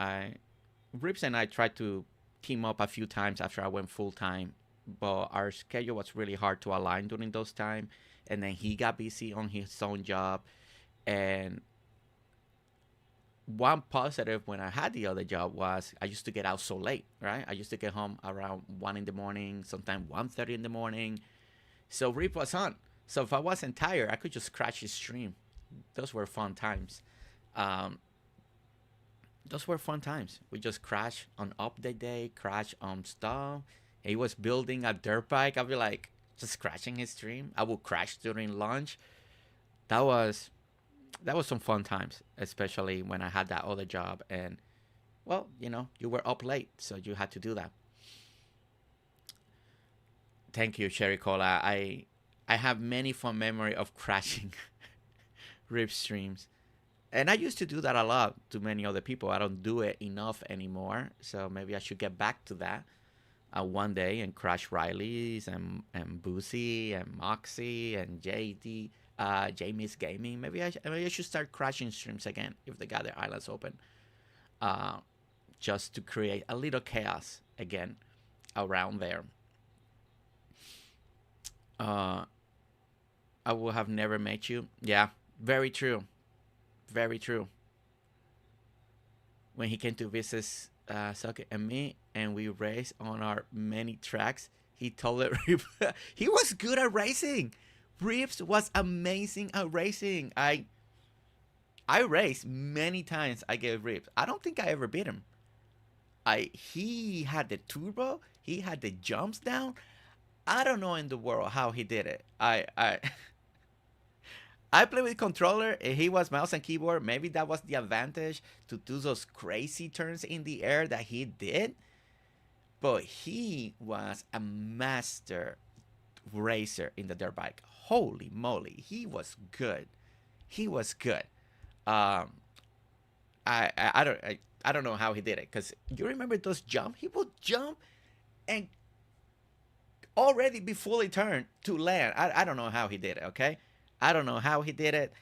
Rips and I tried to team up a few times after I went full time, but our schedule was really hard to align during those times, and then he got busy on his own job. And one positive when I had the other job was I used to get out so late, right? I used to get home around 1 in the morning, sometimes 1:30 in the morning. So Rip was on. So if I wasn't tired, I could just crash his stream. Those were fun times. Those were fun times. We just crash on update day, crash on stuff. He was building a dirt bike. I'd be like, just crashing his stream. I would crash during lunch. That was some fun times, especially when I had that other job. And, well, you know, you were up late, so you had to do that. Thank you, Cherry Cola. I have many fun memory of crashing Rip streams. And I used to do that a lot to many other people. I don't do it enough anymore, so maybe I should get back to that one day and crash Riley's and Boosie and Moxie and JD. Jamie's Gaming. Maybe I should start crashing streams again if they got their islands open, just to create a little chaos again around there. I would have never met you. Yeah, very true, very true. When he came to visit Socket and me, and we raced on our many tracks, he told it he was good at racing. Rips was amazing at racing. I raced many times. I gave Rips. I don't think I ever beat him. He had the turbo. He had the jumps down. I don't know in the world how he did it. I play with controller and he was mouse and keyboard. Maybe that was the advantage to do those crazy turns in the air that he did. But he was a master racer in the dirt bike. Holy moly, he was good. He was good. I don't know how he did it, because you remember those jump? He would jump and already be fully turned to land. I don't know how he did it. Okay, I don't know how he did it.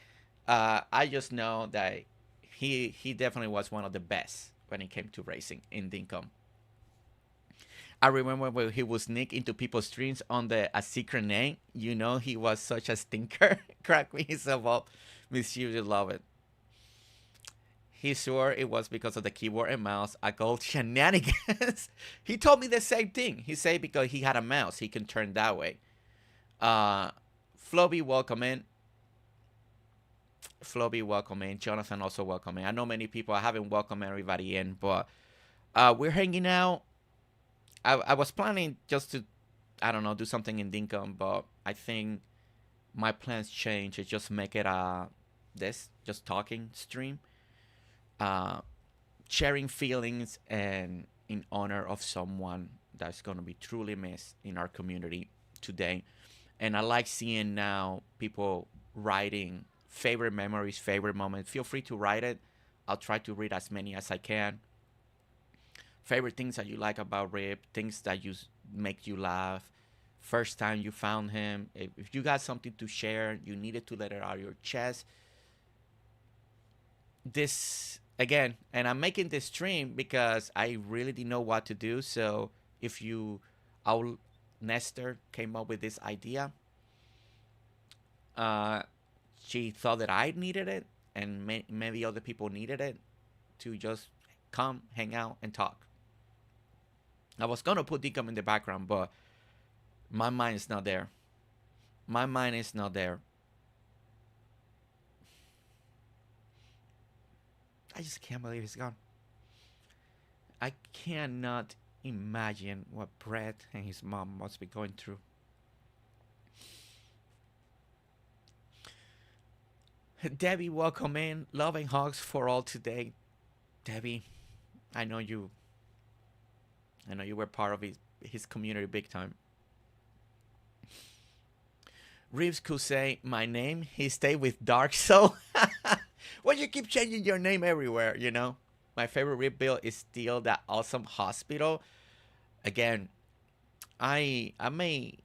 I just know that he definitely was one of the best when it came to racing in Dinkum. I remember when he would sneak into people's streams under a secret name. You know, he was such a stinker. Crack me himself up. Mischievous, love it. He swore it was because of the keyboard and mouse. I called shenanigans. He told me the same thing. He said because he had a mouse, he can turn that way. Floby, welcome in. Floby, welcome in. Jonathan, also welcome in. I know many people. I haven't welcomed everybody in, but we're hanging out. I was planning just to, I don't know, do something in Dinkum, but I think my plans change. It's just make it this just talking stream, sharing feelings and in honor of someone that's gonna be truly missed in our community today. And I like seeing now people writing favorite memories, favorite moments. Feel free to write it. I'll try to read as many as I can. Favorite things that you like about Rip, things that make you laugh, first time you found him. If you got something to share, you needed to let it out of your chest. This, again, and I'm making this stream because I really didn't know what to do. So if Nestor came up with this idea. She thought that I needed it, and maybe other people needed it, to just come, hang out, and talk. I was going to put Dinkum in the background, but my mind is not there. My mind is not there. I just can't believe he's gone. I cannot imagine what Brett and his mom must be going through. Debbie, welcome in. Love and hugs for all today. Debbie, I know you were part of his community big time. Reeves could say my name. He stayed with Dark Soul. Well, you keep changing your name everywhere, you know. My favorite Rip build is still that awesome hospital. Again, I may,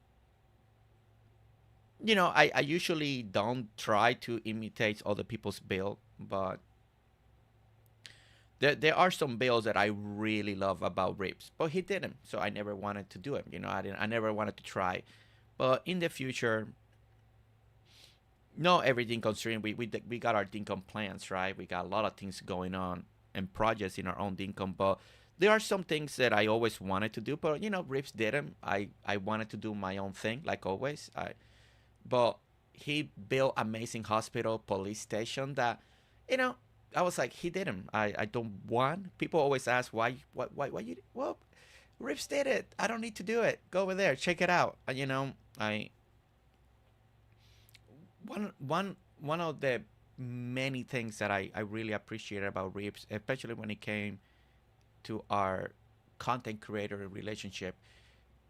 you know, I usually don't try to imitate other people's build, but there are some builds that I really love about Rips, but he didn't, so I never wanted to do it. You know, I never wanted to try. But in the future, not every Dinkum stream. We got our Dinkum plans, right? We got a lot of things going on and projects in our own Dinkum, but there are some things that I always wanted to do, but you know, Rips didn't. I wanted to do my own thing, like always. But he built amazing hospital, police station that, you know, I was like, he didn't. I don't want. People always ask why you. Well, Rips did it. I don't need to do it. Go over there, check it out. You know, one of the many things that I really appreciated about Rips, especially when it came to our content creator relationship,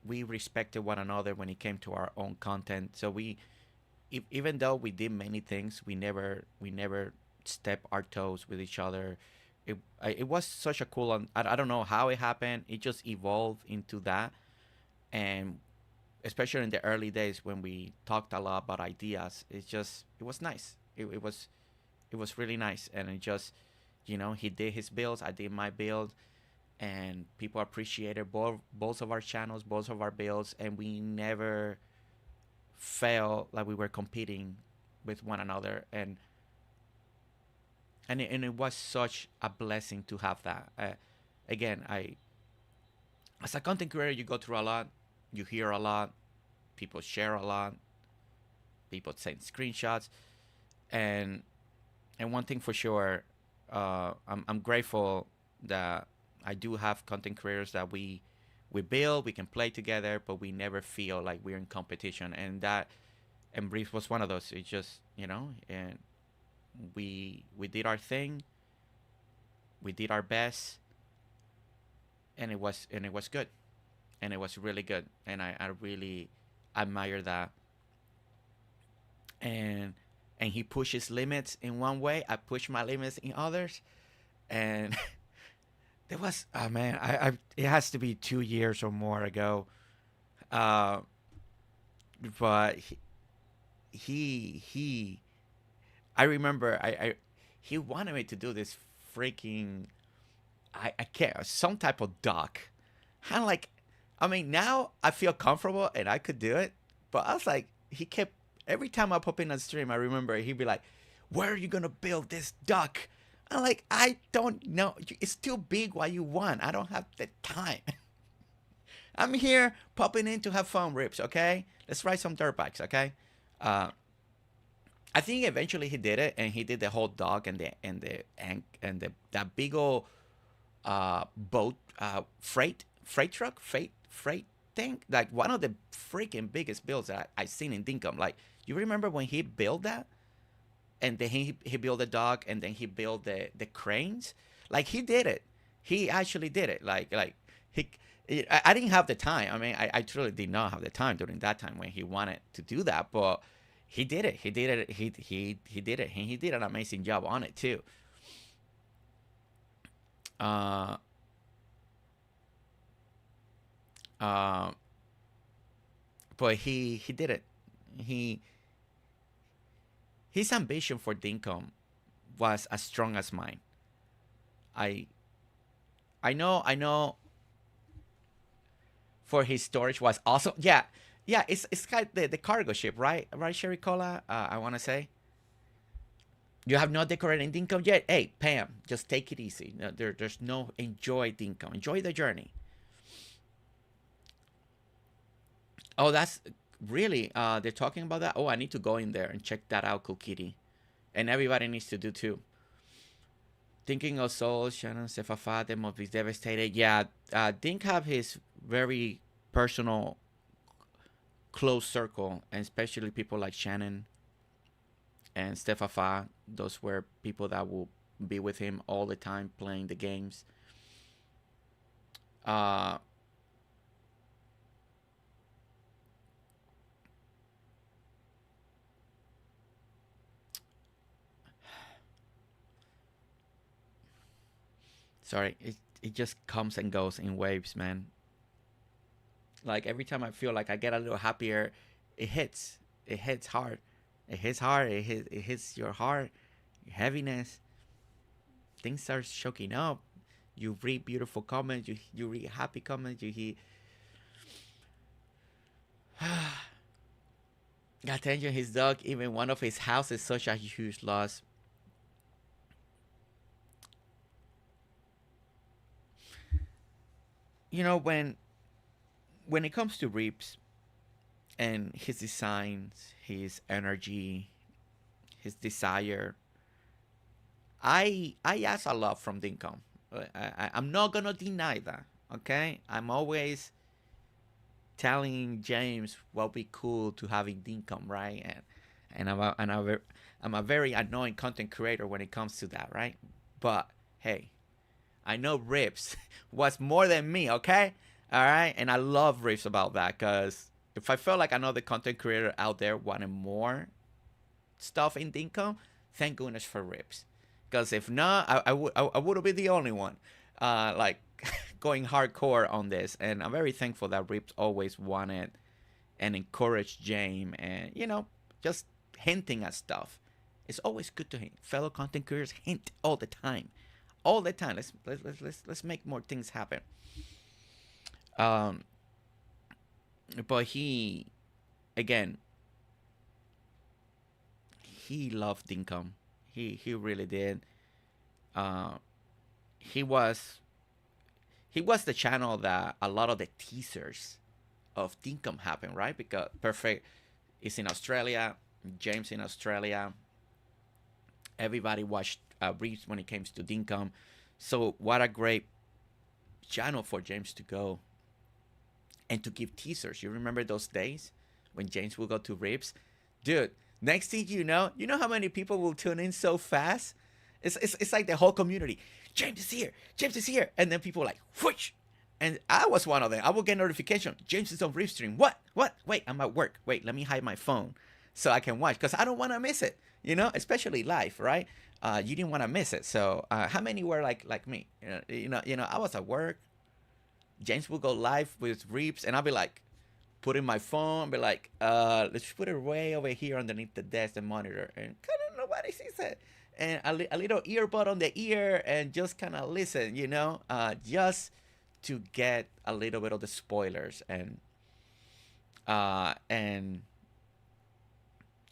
we respected one another when it came to our own content. So even though we did many things, we never step our toes with each other. It was such a cool. I don't know how it happened. It just evolved into that, and especially in the early days when we talked a lot about ideas, it was nice. It was really nice, and it just, you know, he did his builds, I did my build, and people appreciated both of our channels, both of our builds, and we never felt like we were competing with one another, and it was such a blessing to have that. Again, as a content creator, you go through a lot, you hear a lot, people share a lot, people send screenshots, and one thing for sure, I'm grateful that I do have content creators that we build, we can play together, but we never feel like we're in competition, and Brief was one of those. It's just, you know, and we did our thing, we did our best, and it was good, and it was really good, and I really admire that. And he pushes limits in one way, I push my limits in others, and there was, oh man, I it has to be 2 years or more ago, but he I remember he wanted me to do this freaking, I can't, some type of dock. Kind of like, I mean, now I feel comfortable and I could do it, but I was like, he kept, every time I pop in on stream, I remember he'd be like, where are you gonna build this dock? I'm like, I don't know. It's too big. What you want? I don't have the time. I'm here popping in to have fun, Rips. Okay, let's ride some dirt bikes. Okay. I think eventually he did it, and he did the whole dog and that big old boat, freight thing, like one of the freaking biggest builds that I've seen in Dinkum. Like, you remember when he built that, and then he built the dog, and then he built the cranes. Like, he did it. He actually did it. I didn't have the time. I mean, I truly did not have the time during that time when he wanted to do that, but he did it. He did it. He did it, and he did an amazing job on it too. But he did it. His ambition for Dinkum was as strong as mine. I know. For his storage was also, yeah. It's kind of the cargo ship, right, Sherry Cola? I want to say. You have not decorated Dinkum yet? Hey, Pam, just take it easy. No, there's no, enjoy Dinkum. Enjoy the journey. Oh, that's really, they're talking about that? Oh, I need to go in there and check that out, Cool Kitty. And everybody needs to do too. Thinking of Souls, Shannon Sefafa, they must be devastated. Yeah, Dink have his very personal, close circle, and especially people like Shannon and Stephafa. Those were people that will be with him all the time playing the games. Sorry, it just comes and goes in waves, man. Like, every time I feel like I get a little happier, it hits hard. It hits hard. It hits your heart, your heaviness. Things start choking up. You read beautiful comments. You read happy comments. You hear. Attention, his dog, even one of his houses, such a huge loss. You know, when it comes to Reaps and his designs, his energy, his desire, I ask a lot from Dinkum. I'm not gonna deny that. Okay, I'm always telling James what would be cool to having Dinkum, right? And I'm a very annoying content creator when it comes to that, right? But hey, I know Rips was more than me, okay? All right, and I love Rips about that, because if I felt like another content creator out there wanted more stuff in Dinkum, thank goodness for Rips. Because if not, I would be the only one, like going hardcore on this. And I'm very thankful that Rips always wanted and encouraged James, and just hinting at stuff. It's always good to hint. Fellow content creators hint all the time, all the time. Let's make more things happen. But he, again, he loved Dinkum. He really did. He was the channel that a lot of the teasers of Dinkum happened, right? Because Perfect is in Australia, James in Australia. Everybody watched Reeves when it comes to Dinkum. So what a great channel for James to go and to give teasers. You remember those days when James will go to Reeves? Dude, next thing you know how many people will tune in so fast? It's like the whole community. James is here. James is here. And then people like, whoosh. And I was one of them. I will get notification. James is on Reef Stream. What? Wait, I'm at work. Wait, let me hide my phone so I can watch, because I don't want to miss it. Especially live, right? You didn't want to miss it. So how many were like me? I was at work. James will go live with Reeps, and I'll be like, putting my phone, be like, let's put it way over here underneath the desk, the monitor, and kind of nobody sees it. And a little earbud on the ear, and just kind of listen, just to get a little bit of the spoilers. And I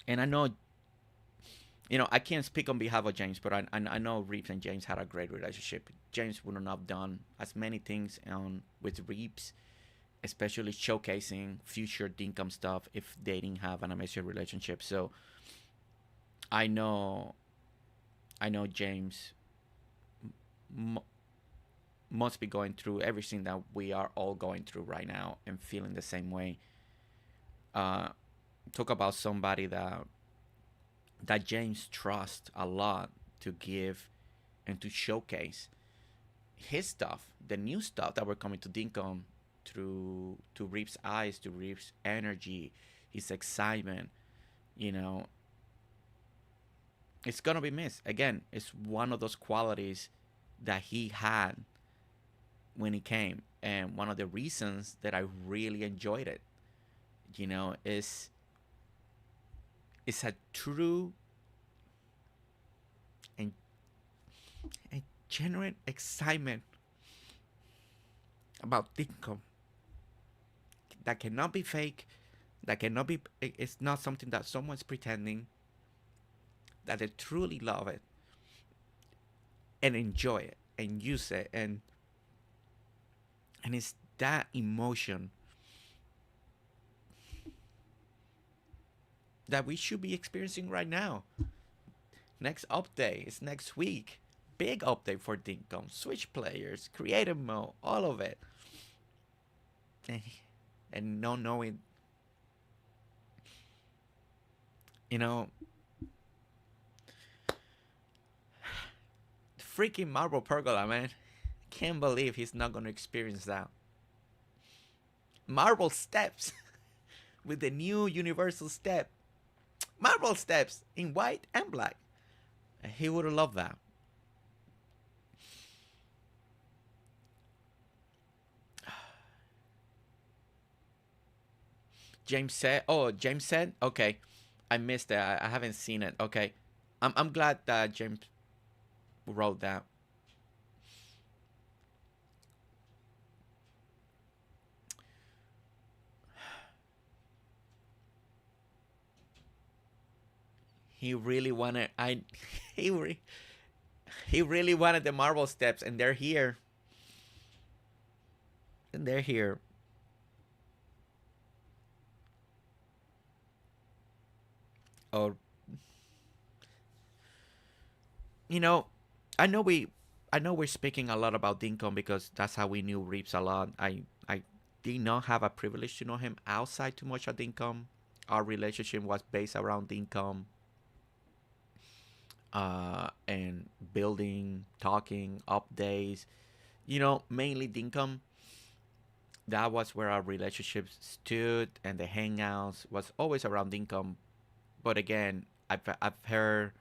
know, I can't speak on behalf of James, but I know Reeps and James had a great relationship. James would not have done as many things with Reeps, especially showcasing future Dinkum stuff, if they didn't have an amazing relationship. So I know James must be going through everything that we are all going through right now and feeling the same way. Talk about somebody that James trusts a lot to give and to showcase his stuff, the new stuff that we're coming to Dinkum, to Reep's eyes, to Reep's energy, his excitement. It's gonna be missed. Again, it's one of those qualities that he had when he came, and one of the reasons that I really enjoyed it, is a true and a genuine excitement about Dinkum that cannot be fake, that cannot be, it's not something that someone's pretending, that they truly love it and enjoy it and use it, and it's that emotion that we should be experiencing right now. Next update is next week. Big update for Dinkum, Switch players, creative mode, all of it. And not knowing, freaking Marble Pergola, man. Can't believe he's not gonna experience that. Marble steps with the new universal step. Marble steps in white and black. He would have loved that. James said, okay, I missed that. I haven't seen it. Okay, I'm glad that James wrote that. He really wanted he re, he really wanted the marble steps, and they're here. And they're here. Oh, you know, I know we're speaking a lot about Dinkum because that's how we knew Reeps a lot. I did not have a privilege to know him outside too much of Dinkum. Our relationship was based around Dinkum. And building, talking, updates, mainly Dinkum. That was where our relationship stood, and the hangouts was always around Dinkum. But again, I've heard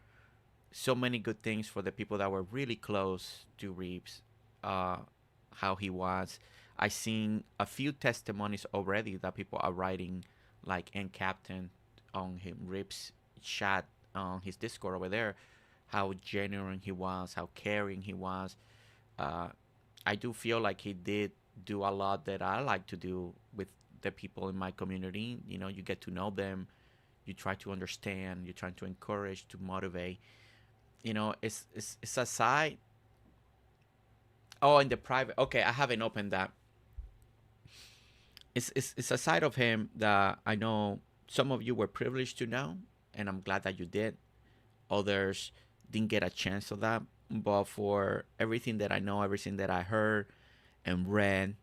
so many good things for the people that were really close to Reeves, how he was. I seen a few testimonies already that people are writing, like N Captain on him, Reeves chat on his Discord over there, how genuine he was, how caring he was. I do feel like he did do a lot that I like to do with the people in my community. You get to know them, you try to understand, you try to encourage, to motivate. It's a side. Oh, in the private. Okay, I haven't opened that. It's a side of him that I know some of you were privileged to know, and I'm glad that you did. Others didn't get a chance of that. But for everything that I know, everything that I heard and read,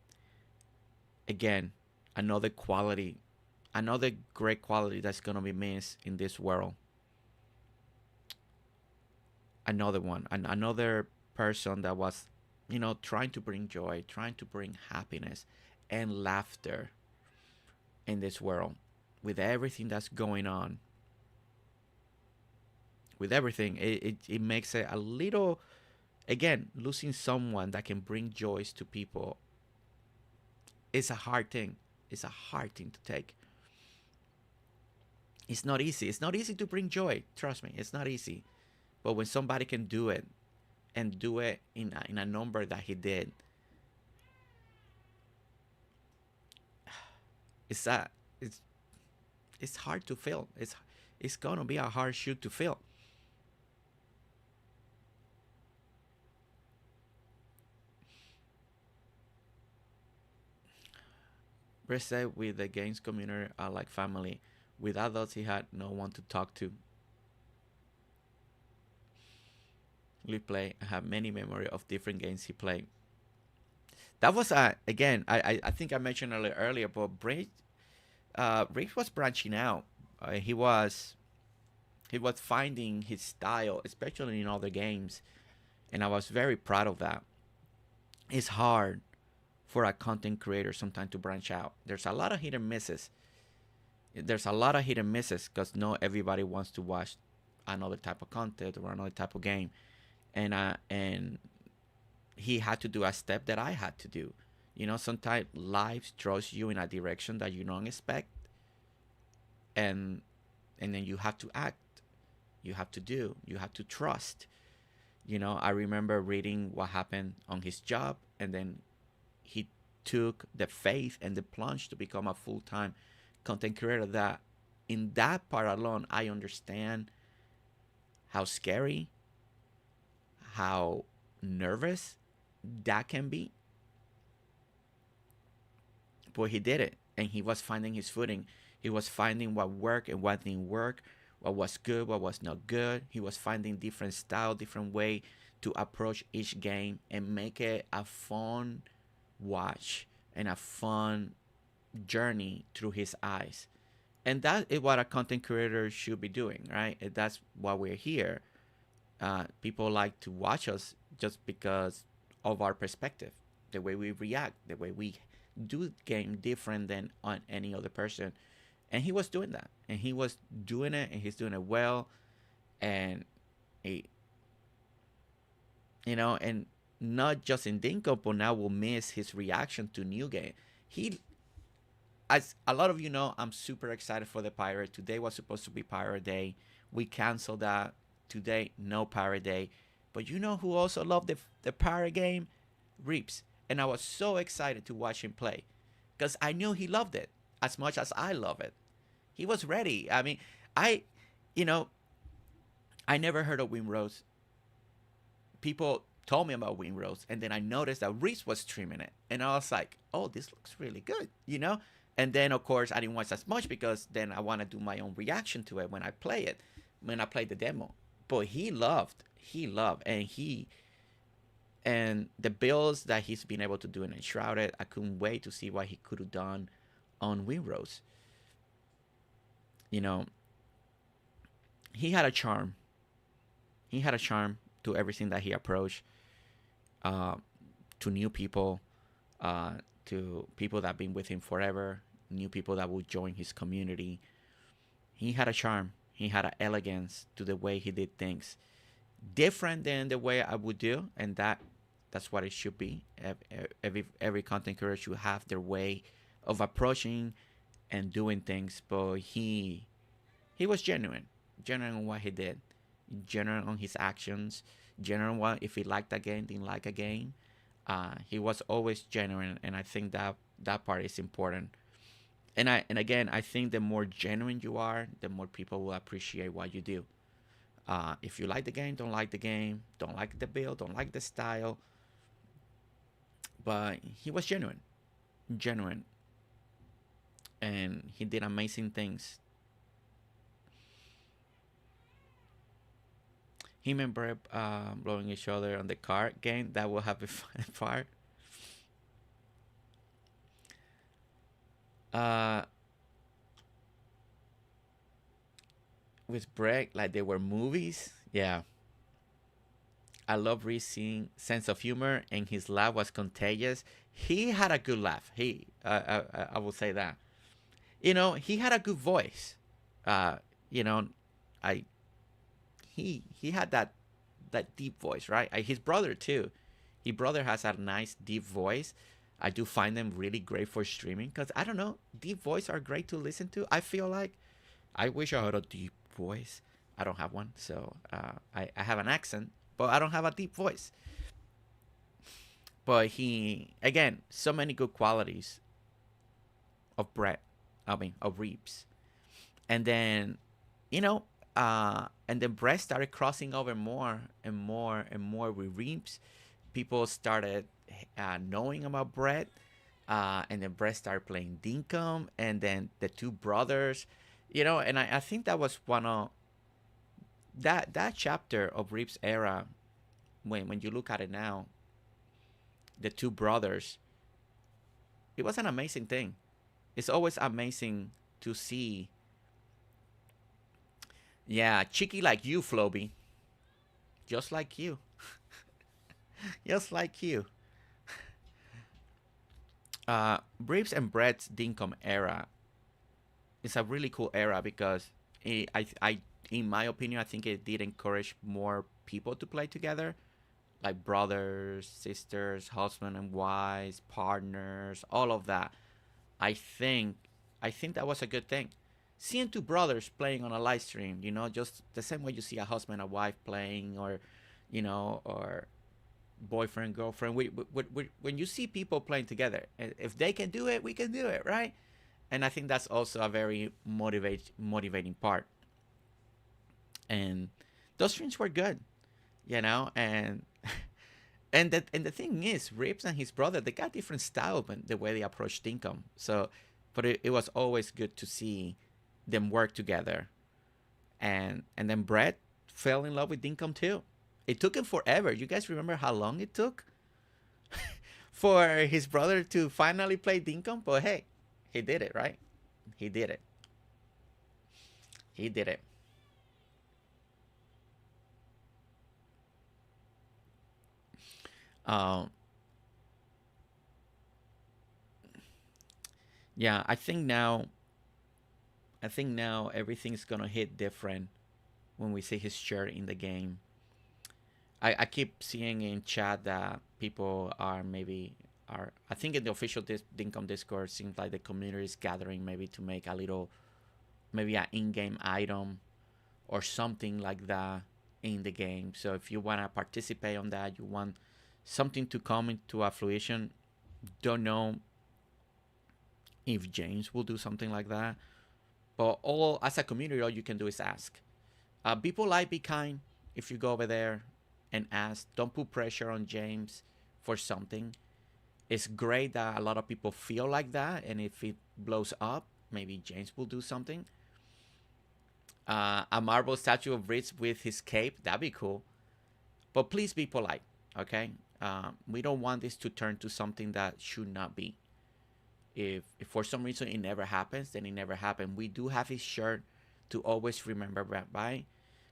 again, another great quality that's gonna be missed in this world. Another one, another person that was, trying to bring joy, trying to bring happiness and laughter in this world with everything that's going on. With everything, it makes it a little, again, losing someone that can bring joys to people is a hard thing. It's a hard thing to take. It's not easy. It's not easy to bring joy. Trust me, it's not easy. But when somebody can do it, and do it in a number that he did, it's hard to fill. It's gonna be a hard shoe to fill. Brett said with the games community are like family. With adults, he had no one to talk to. We play. I have many memory of different games he played. That was again. I think I mentioned earlier, but Brett was branching out. He was finding his style, especially in other games, and I was very proud of that. It's hard for a content creator sometimes to branch out. There's a lot of hit and misses. Because not everybody wants to watch another type of content or another type of game. And he had to do a step that I had to do. Sometimes life throws you in a direction that you don't expect. And then you have to act. You have to do. You have to trust. I remember reading what happened on his job, and then he took the faith and the plunge to become a full-time content creator. That in that part alone, I understand how scary, how nervous that can be. But he did it, and he was finding his footing. He was finding what worked and what didn't work, what was good, what was not good. He was finding different style, different way to approach each game and make it a fun watch and a fun journey through his eyes. And that is what a content creator should be doing, right? That's why we're here. People like to watch us just because of our perspective, the way we react, the way we do game different than on any other person. And he was doing that, and he was doing it, and he's doing it well. And and not just in Dinkum, but now we'll miss his reaction to new game. As a lot of you know, I'm super excited for the Pirate. Today was supposed to be Pirate Day. We canceled that. Today, no Pirate Day. But you know who also loved the Pirate game? Reeps. And I was so excited to watch him play, because I knew he loved it as much as I love it. He was ready. I mean, I never heard of Windrose. People told me about Windrose, and then I noticed that Reese was streaming it, and I was like, "Oh, this looks really good," you know. And then of course I didn't watch as much because then I want to do my own reaction to it when I play it, when I play the demo. But he loved, and the builds that he's been able to do in Enshrouded, I couldn't wait to see what he could have done on Windrose. You know, he had a charm. He had a charm to everything that he approached, to new people, to people that have been with him forever, new people that would join his community. He had a charm. He had an elegance to the way he did things, different than the way I would do, and that's what it should be. Every content creator should have their way of approaching and doing things. But he was genuine on what he did, genuine on his actions, genuine on what if he liked a game, didn't like a game. He was always genuine, and I think that part is important. And again, I think the more genuine you are, the more people will appreciate what you do. If you like the game, don't like the game, don't like the build, don't like the style, but he was genuine, and he did amazing things. Him and Brett blowing each other on the card game, that will have a fun part. With Brett, like they were movies. Yeah. I love Reese's sense of humor, and his laugh was contagious. He had a good laugh. I will say that. You know, he had a good voice. You know, he had that deep voice, right? His brother too. His brother has a nice deep voice. I do find them really great for streaming because I don't know, deep voice are great to listen to. I feel like I wish I had a deep voice. I don't have one, so I have an accent, but I don't have a deep voice. But he, again, so many good qualities of Brett. I mean, of Reeps. And then, you know, and then Brett started crossing over more and more and more with Reeps. People started knowing about Brett. And then Brett started playing Dinkum. And then the two brothers, you know, and I think that was one of that chapter of Reeps' era. When you look at it now, the two brothers, it was an amazing thing. It's always amazing to see. Yeah, cheeky like you, Floby. Just like you. Just like you. Reeps and Brett's Dinkum era is a really cool era because I in my opinion, I think it did encourage more people to play together. Like brothers, sisters, husband and wives, partners, all of that. I think that was a good thing. Seeing two brothers playing on a live stream, you know, just the same way you see a husband and wife playing, or, you know, or boyfriend, girlfriend. When you see people playing together, if they can do it, we can do it, right? And I think that's also a very motivating part. And those streams were good, you know, and and the thing is, Rips and his brother, they got different style, but the way they approach Dinkum. So, but it was always good to see them work together. And then Brett fell in love with Dinkum too. It took him forever. You guys remember how long it took for his brother to finally play Dinkum? But hey, he did it, right? He did it. He did it. Yeah, I think now everything's gonna hit different when we see his shirt in the game. I keep seeing in chat that people are I think in the official Dinkum Discord, seems like the community is gathering maybe to make a little, maybe an in-game item or something like that in the game. So if you want to participate on that, you want something to come into a fruition, don't know if James will do something like that, but as a community, all you can do is ask. Be polite, be kind. If you go over there and ask, don't put pressure on James for something. It's great that a lot of people feel like that, and if it blows up, maybe James will do something. A marble statue of Ritz with his cape, that'd be cool. But please be polite, okay? We don't want this to turn to something that should not be. If for some reason it never happens, then it never happened. We do have his shirt to always remember by.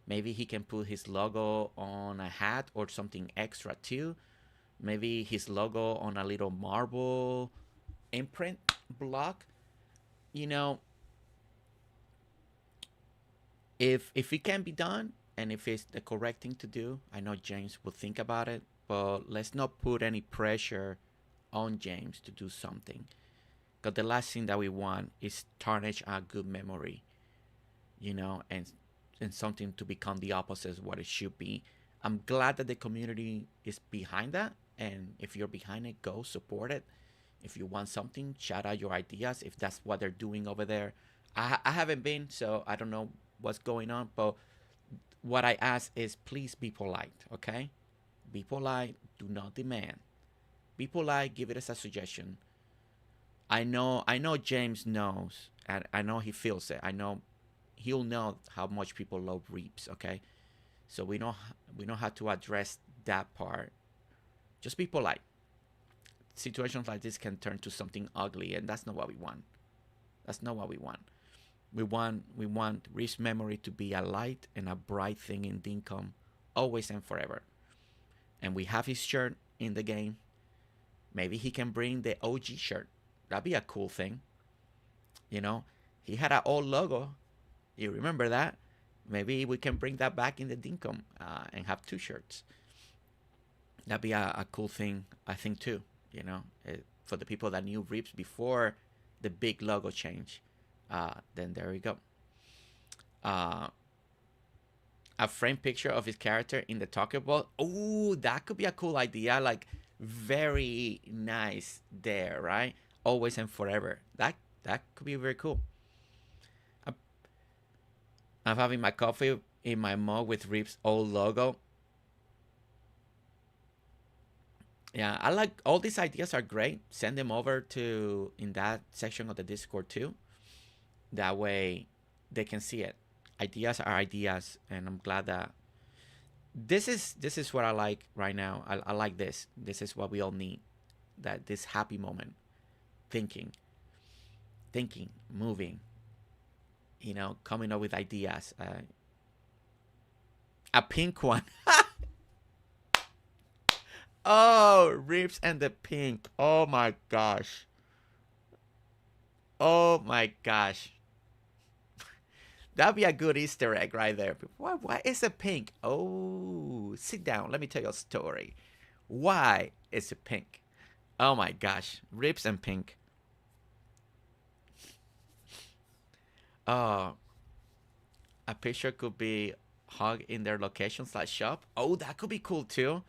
Maybe he can put his logo on a hat or something extra too. Maybe his logo on a little marble imprint block. You know, if it can be done and if it's the correct thing to do, I know James will think about it, but let's not put any pressure on James to do something. Because the last thing that we want is tarnish a good memory, you know, and something to become the opposite of what it should be. I'm glad that the community is behind that, and if you're behind it, go support it. If you want something, shout out your ideas if that's what they're doing over there. I haven't been, so I don't know what's going on, but what I ask is please be polite, okay? Be polite, do not demand. Be polite, give it as a suggestion. I know James knows, and I know he feels it. I know he'll know how much people love Reaps, okay? So we know how to address that part. Just be polite. Situations like this can turn to something ugly, and that's not what we want. That's not what we want. We want Reaps' memory to be a light and a bright thing in Dinkum, always and forever. And we have his shirt in the game. Maybe he can bring the OG shirt. That'd be a cool thing. You know, he had an old logo. You remember that? Maybe we can bring that back in the Dinkum and have two shirts. That'd be a cool thing, I think, too. You know, for the people that knew Reaps before the big logo change. Then there we go. A framed picture of his character in the Taco Ball. Oh, that could be a cool idea. Like, very nice there, right? Always and forever. That could be very cool. I'm having my coffee in my mug with Reaps' old logo. Yeah, I like all these ideas are great. Send them over to in that section of the Discord too. That way they can see it. Ideas are ideas, and I'm glad that this is what I like right now. I like this. This is what we all need. That this happy moment. Thinking, moving, you know, coming up with ideas. A pink one. Oh, Reaps and the pink. Oh my gosh. Oh my gosh. That'd be a good Easter egg right there. Why is it pink? Oh, sit down. Let me tell you a story. Why is it pink? Oh my gosh. Reaps and pink. A picture could be hung in their location/shop. Oh, that could be cool too.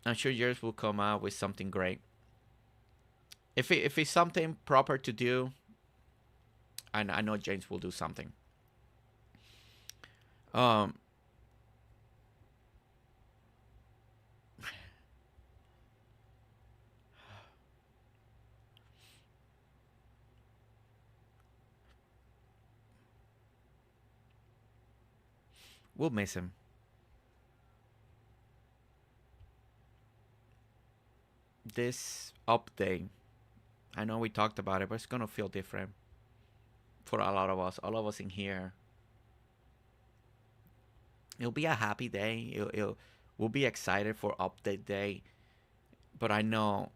I'm sure yours will come out with something great. If it's something proper to do, I know James will do something. We'll miss him. This update, I know we talked about it, but it's gonna feel different for a lot of us. All of us in here. It'll be a happy day. We'll be excited for update day, but I know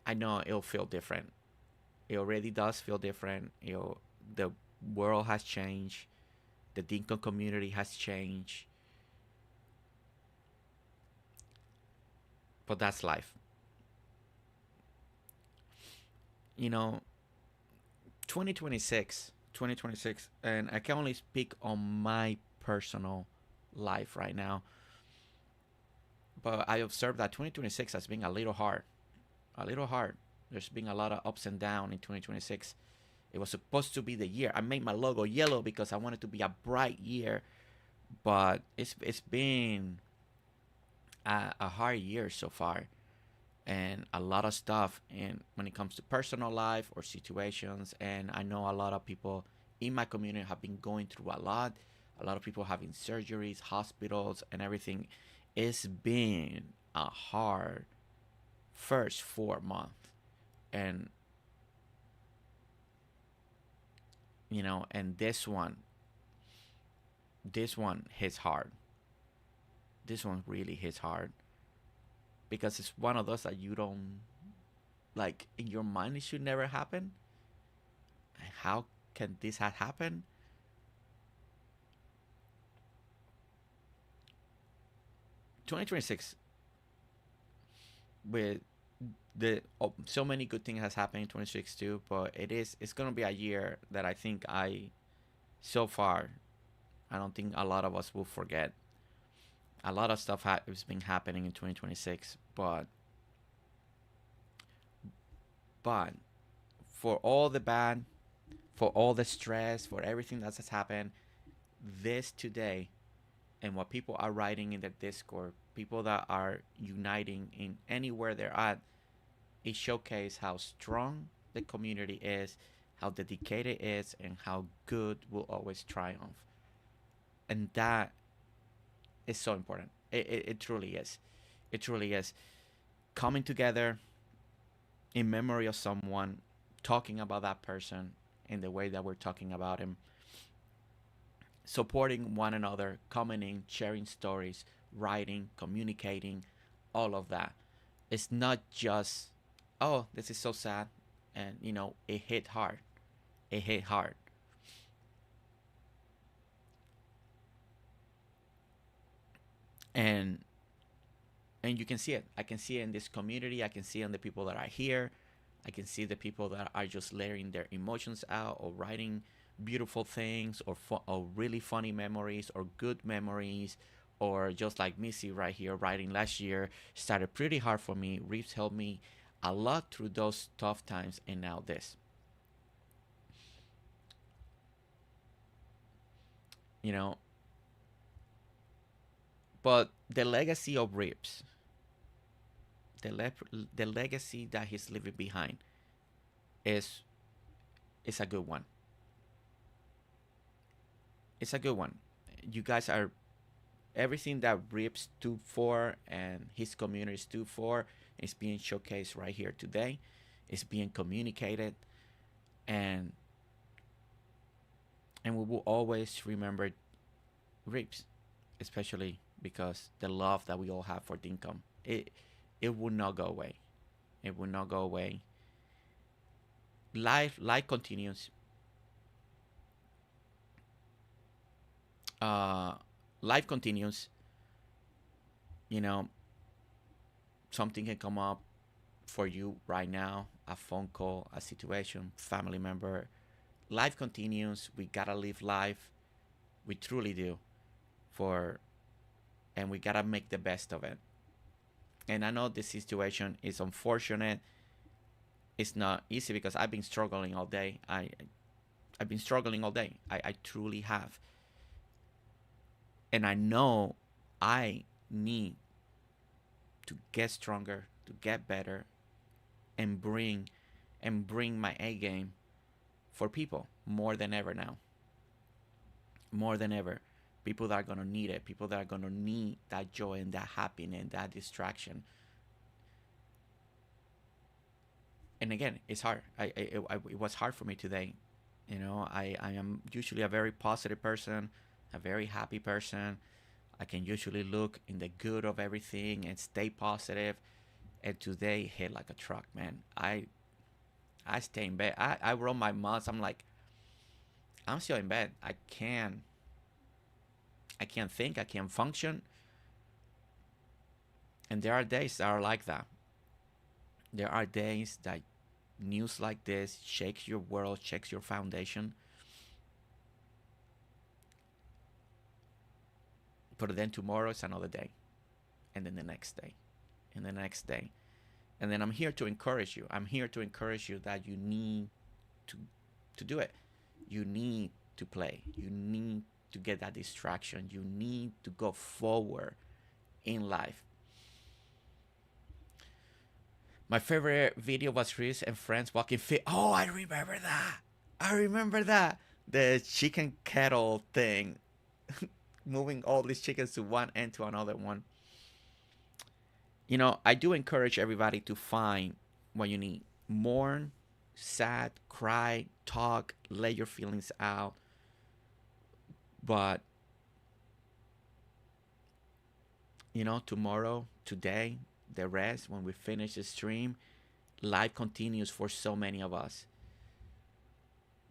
it'll feel different. It already does feel different. The world has changed. The Dinkum community has changed. But that's life. You know, 2026, and I can only speak on my personal life right now. But I observed that 2026 has been a little hard. There's been a lot of ups and downs in 2026. It was supposed to be the year. I made my logo yellow because I wanted to be a bright year, but it's been a hard year so far, and a lot of stuff. And when it comes to personal life or situations, and I know a lot of people in my community have been going through a lot. A lot of people having surgeries, hospitals, and everything. It's been a hard first 4 months, and and this one hits hard. This one really hits hard because it's one of those that you don't like in your mind. It should never happen. How can this have happened? 2026, with so many good things has happened in 2026 too, but it's gonna be a year that I think so far I don't think a lot of us will forget. A lot of stuff has been happening in 2026, but for all the bad, for all the stress, for everything that has happened, this today, and what people are writing in the Discord, people that are uniting in anywhere they're at, it showcases how strong the community is, how dedicated it is, and how good will always triumph. And that is so important. It truly is. It truly is. Coming together in memory of someone, talking about that person in the way that we're talking about him, supporting one another, commenting, sharing stories, writing, communicating, all of that. It's not just, oh, this is so sad, and it hit hard. It hit hard. And you can see it. I can see it in this community. I can see it in the people that are here. I can see the people that are just letting their emotions out, or writing beautiful things, or really funny memories, or good memories, or just like Missy right here writing last year started pretty hard for me. Reeves helped me a lot through those tough times, and now this. But the legacy of Reeves, the legacy that he's leaving behind, is a good one. It's a good one. You guys are everything that Reeves stood for and his community stood for is being showcased right here today. It's being communicated, and we will always remember Reeves, especially because the love that we all have for Dinkum, it will not go away. It will not go away. Life continues. Life continues. Something can come up for you right now, a phone call, a situation, family member. Life continues. We gotta live life. We truly do. And we gotta make the best of it. And I know this situation is unfortunate. It's not easy because I've been struggling all day. I've been struggling all day. I truly have. And I know I need to get stronger, to get better, and bring my A game for people more than ever now. More than ever. People that are going to need it. People that are going to need that joy and that happiness and that distraction. And again, it's hard. It was hard for me today. I am usually a very positive person, a very happy person. I can usually look in the good of everything and stay positive. And today hit like a truck, man. I stay in bed. I roll my mouth. I'm like, I'm still in bed. I can't think. I can't function. And there are days that are like that. There are days that news like this shakes your world, shakes your foundation. But then tomorrow is another day. And then the next day. And the next day. And then I'm here to encourage you. I'm here to encourage you that you need to to do it. You need to play. You need to get that distraction. You need to go forward in life. My favorite video was Reese and friends walking fit. Oh, I remember that. I remember that. The chicken kettle thing. Moving all these chickens to one end to another one. You know, I do encourage everybody to find what you need. Mourn, sad, cry, talk, let your feelings out. But, you know, tomorrow, today, the rest, when we finish the stream, life continues for so many of us.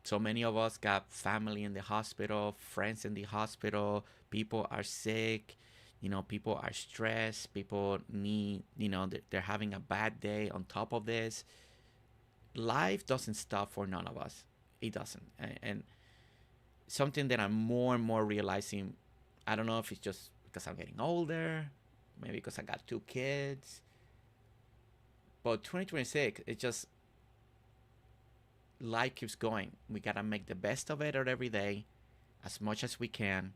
So many of us got family in the hospital, friends in the hospital, people are sick, you know, people are stressed, people need, you know, they're having a bad day on top of this. Life doesn't stop for none of us. It doesn't. And something that I'm more and more realizing, I don't know if it's just because I'm getting older, maybe because I got 2 kids, but 2026, it's just, life keeps going. We gotta make the best of it every day, as much as we can,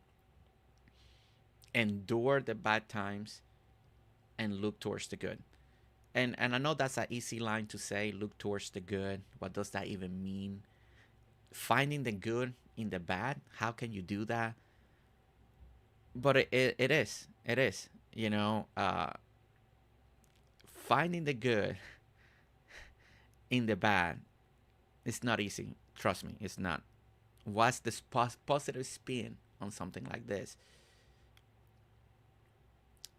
endure the bad times, and look towards the good. And I know that's an easy line to say, look towards the good. What does that even mean? Finding the good in the bad, how can you do that? But it is, you know, finding the good in the bad, it's not easy. Trust me, it's not. What's the positive spin on something like this?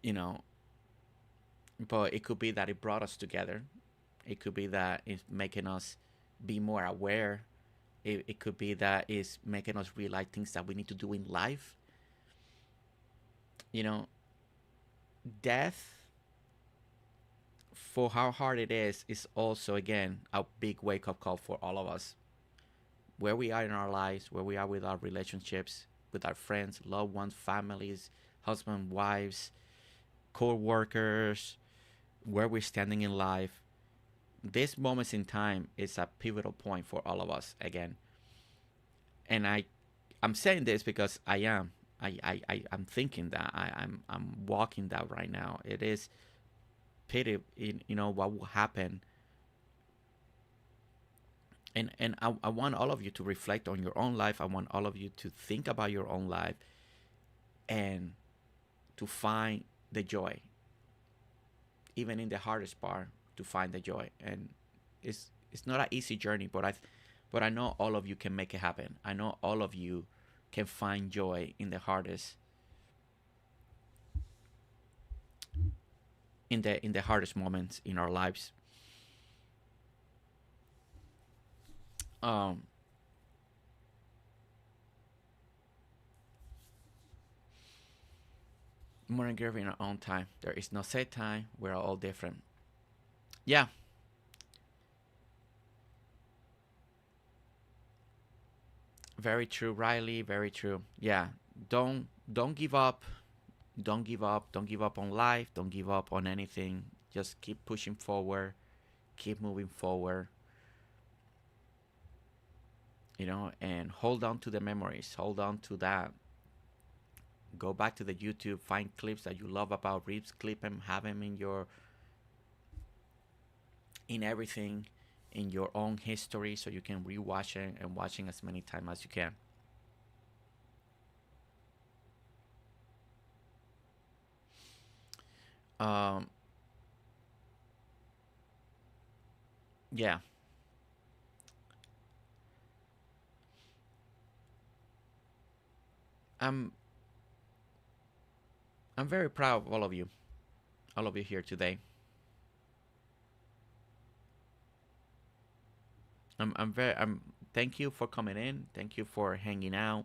You know, but it could be that it brought us together. It could be that it's making us be more aware. It could be that it's making us realize things that we need to do in life. You know, death, for how hard it is also, again, a big wake-up call for all of us. Where we are in our lives, where we are with our relationships, with our friends, loved ones, families, husbands, wives, co-workers, where we're standing in life. This moments in time is a pivotal point for all of us, again. And I'm saying this because I'm thinking that I'm walking that right now. It is pity, you know, what will happen. And I want all of you to reflect on your own life. I want all of you to think about your own life and to find the joy, even in the hardest part, to find the joy. And it's not an easy journey, but I know all of you can make it happen. I know all of you can find joy in the hardest, in the hardest moments in our lives. More and greater in our own time. There is no set time. We're all different. Yeah. Very true, Riley. Very true. Yeah. Don't give up. Don't give up. Don't give up on life. Don't give up on anything. Just keep pushing forward. Keep moving forward. You know, and hold on to the memories. Hold on to that. Go back to the YouTube. Find clips that you love about Reeves. Clip them. Have them in everything, in your own history, so you can rewatch it and watching as many times as you can. Yeah. I'm very proud of all of you here today. Thank you for coming in. Thank you for hanging out.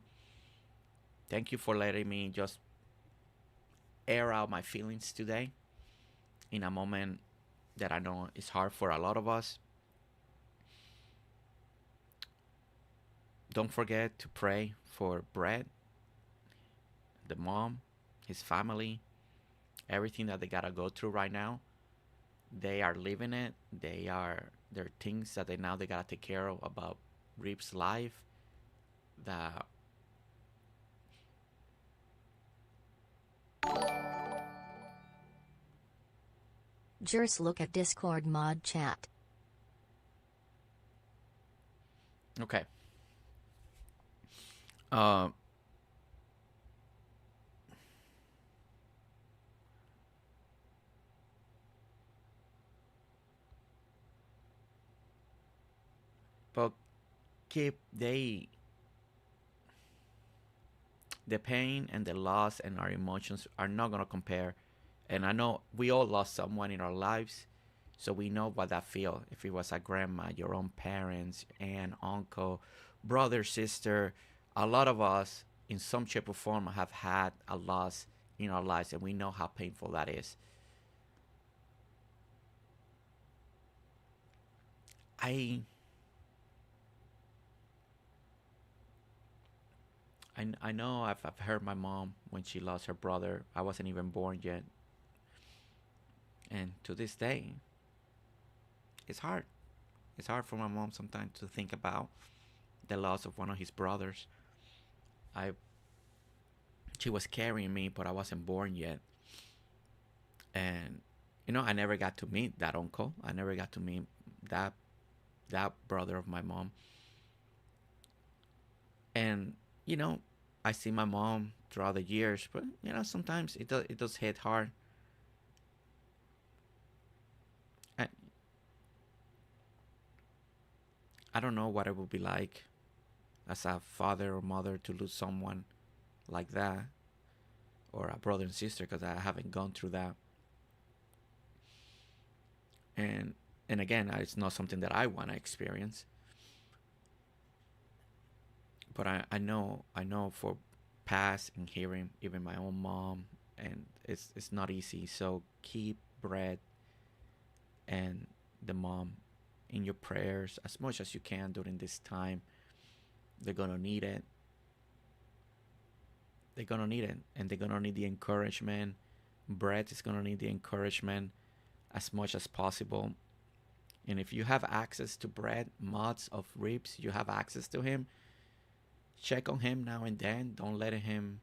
Thank you for letting me just air out my feelings today in a moment that I know is hard for a lot of us. Don't forget to pray for Brett, the mom, his family, everything that they gotta go through right now. They are living it. There are things that they gotta take care of about Reap's life that Just look at Discord mod chat. okay. But keep the pain and the loss and our emotions are not gonna compare. And I know we all lost someone in our lives, so we know what that feel. If it was a grandma, your own parents, aunt, uncle, brother, sister, a lot of us in some shape or form have had a loss in our lives, and we know how painful that is. I know I've heard my mom when she lost her brother. I wasn't even born yet. And to this day, it's hard. It's hard for my mom sometimes to think about the loss of one of his brothers. She was carrying me, but I wasn't born yet. And I never got to meet that uncle. I never got to meet that brother of my mom. And I see my mom throughout the years, but sometimes it does hit hard. I don't know what it would be like as a father or mother to lose someone like that, or a brother and sister, because I haven't gone through that. And again, it's not something that I want to experience. But I know for past and hearing even my own mom, and it's not easy. So keep Brett and the mom in your prayers as much as you can during this time. They're gonna need it. They're gonna need it, and they're gonna need the encouragement. Brett is gonna need the encouragement as much as possible. And if you have access to Brett, mods of Rips, you have access to him. Check on him now and then. Don't let him,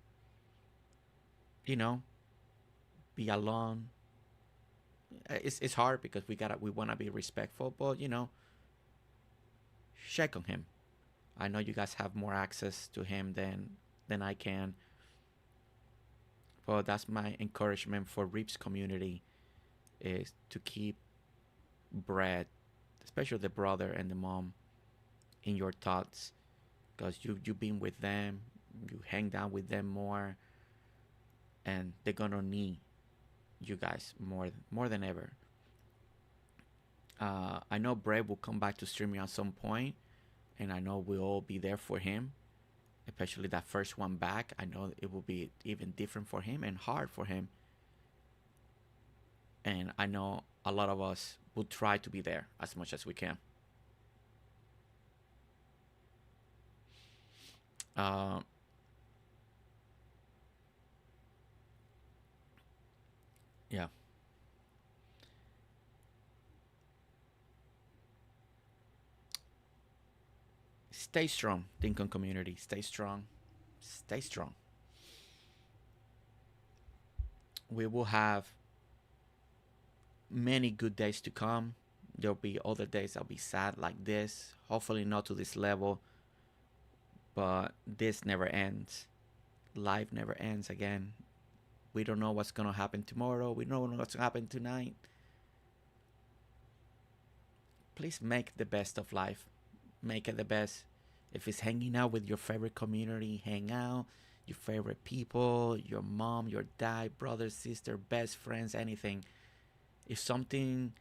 be alone. It's hard because we want to be respectful, but check on him. I know you guys have more access to him than I can. But that's my encouragement for Reaps community, is to keep Brett, especially the brother and the mom, in your thoughts, because you've been with them, you hang down with them more, and they're gonna need you guys more than ever. I know Brett will come back to streaming at some point, and I know we'll all be there for him, especially that first one back. I know it will be even different for him and hard for him, and I know a lot of us will try to be there as much as we can. Yeah. Stay strong, Dinkum community. Stay strong. Stay strong. We will have many good days to come. There'll be other days that'll be sad like this. Hopefully not to this level. But this never ends. Life never ends again. We don't know what's gonna happen tomorrow. We don't know what's gonna happen tonight. Please make the best of life. Make it the best. If it's hanging out with your favorite community, hang out. Your favorite people, your mom, your dad, brother, sister, best friends, anything. If something...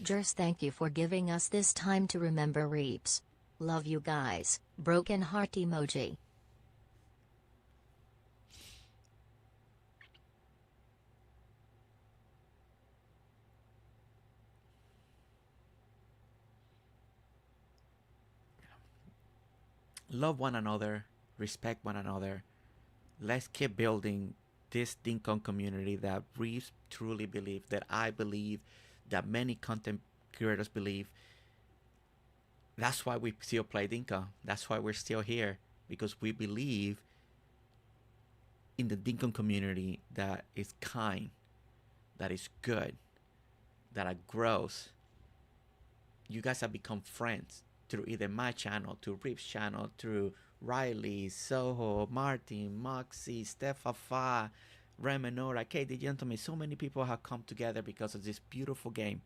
Thank you for giving us this time to remember Reaps. Love you guys. Broken heart emoji. Love one another. Respect one another. Let's keep building this Dinkum community that we truly believe, that I believe, that many content creators believe. That's why we still play Dinkum. That's why we're still here, because we believe in the Dinkum community that is kind, that is good, that grows. You guys have become friends through either my channel, through Rip's channel, through Riley, Soho, Martin, Moxie, Stephamajig, Remenora, KayKay, gentlemen. So many people have come together because of this beautiful game.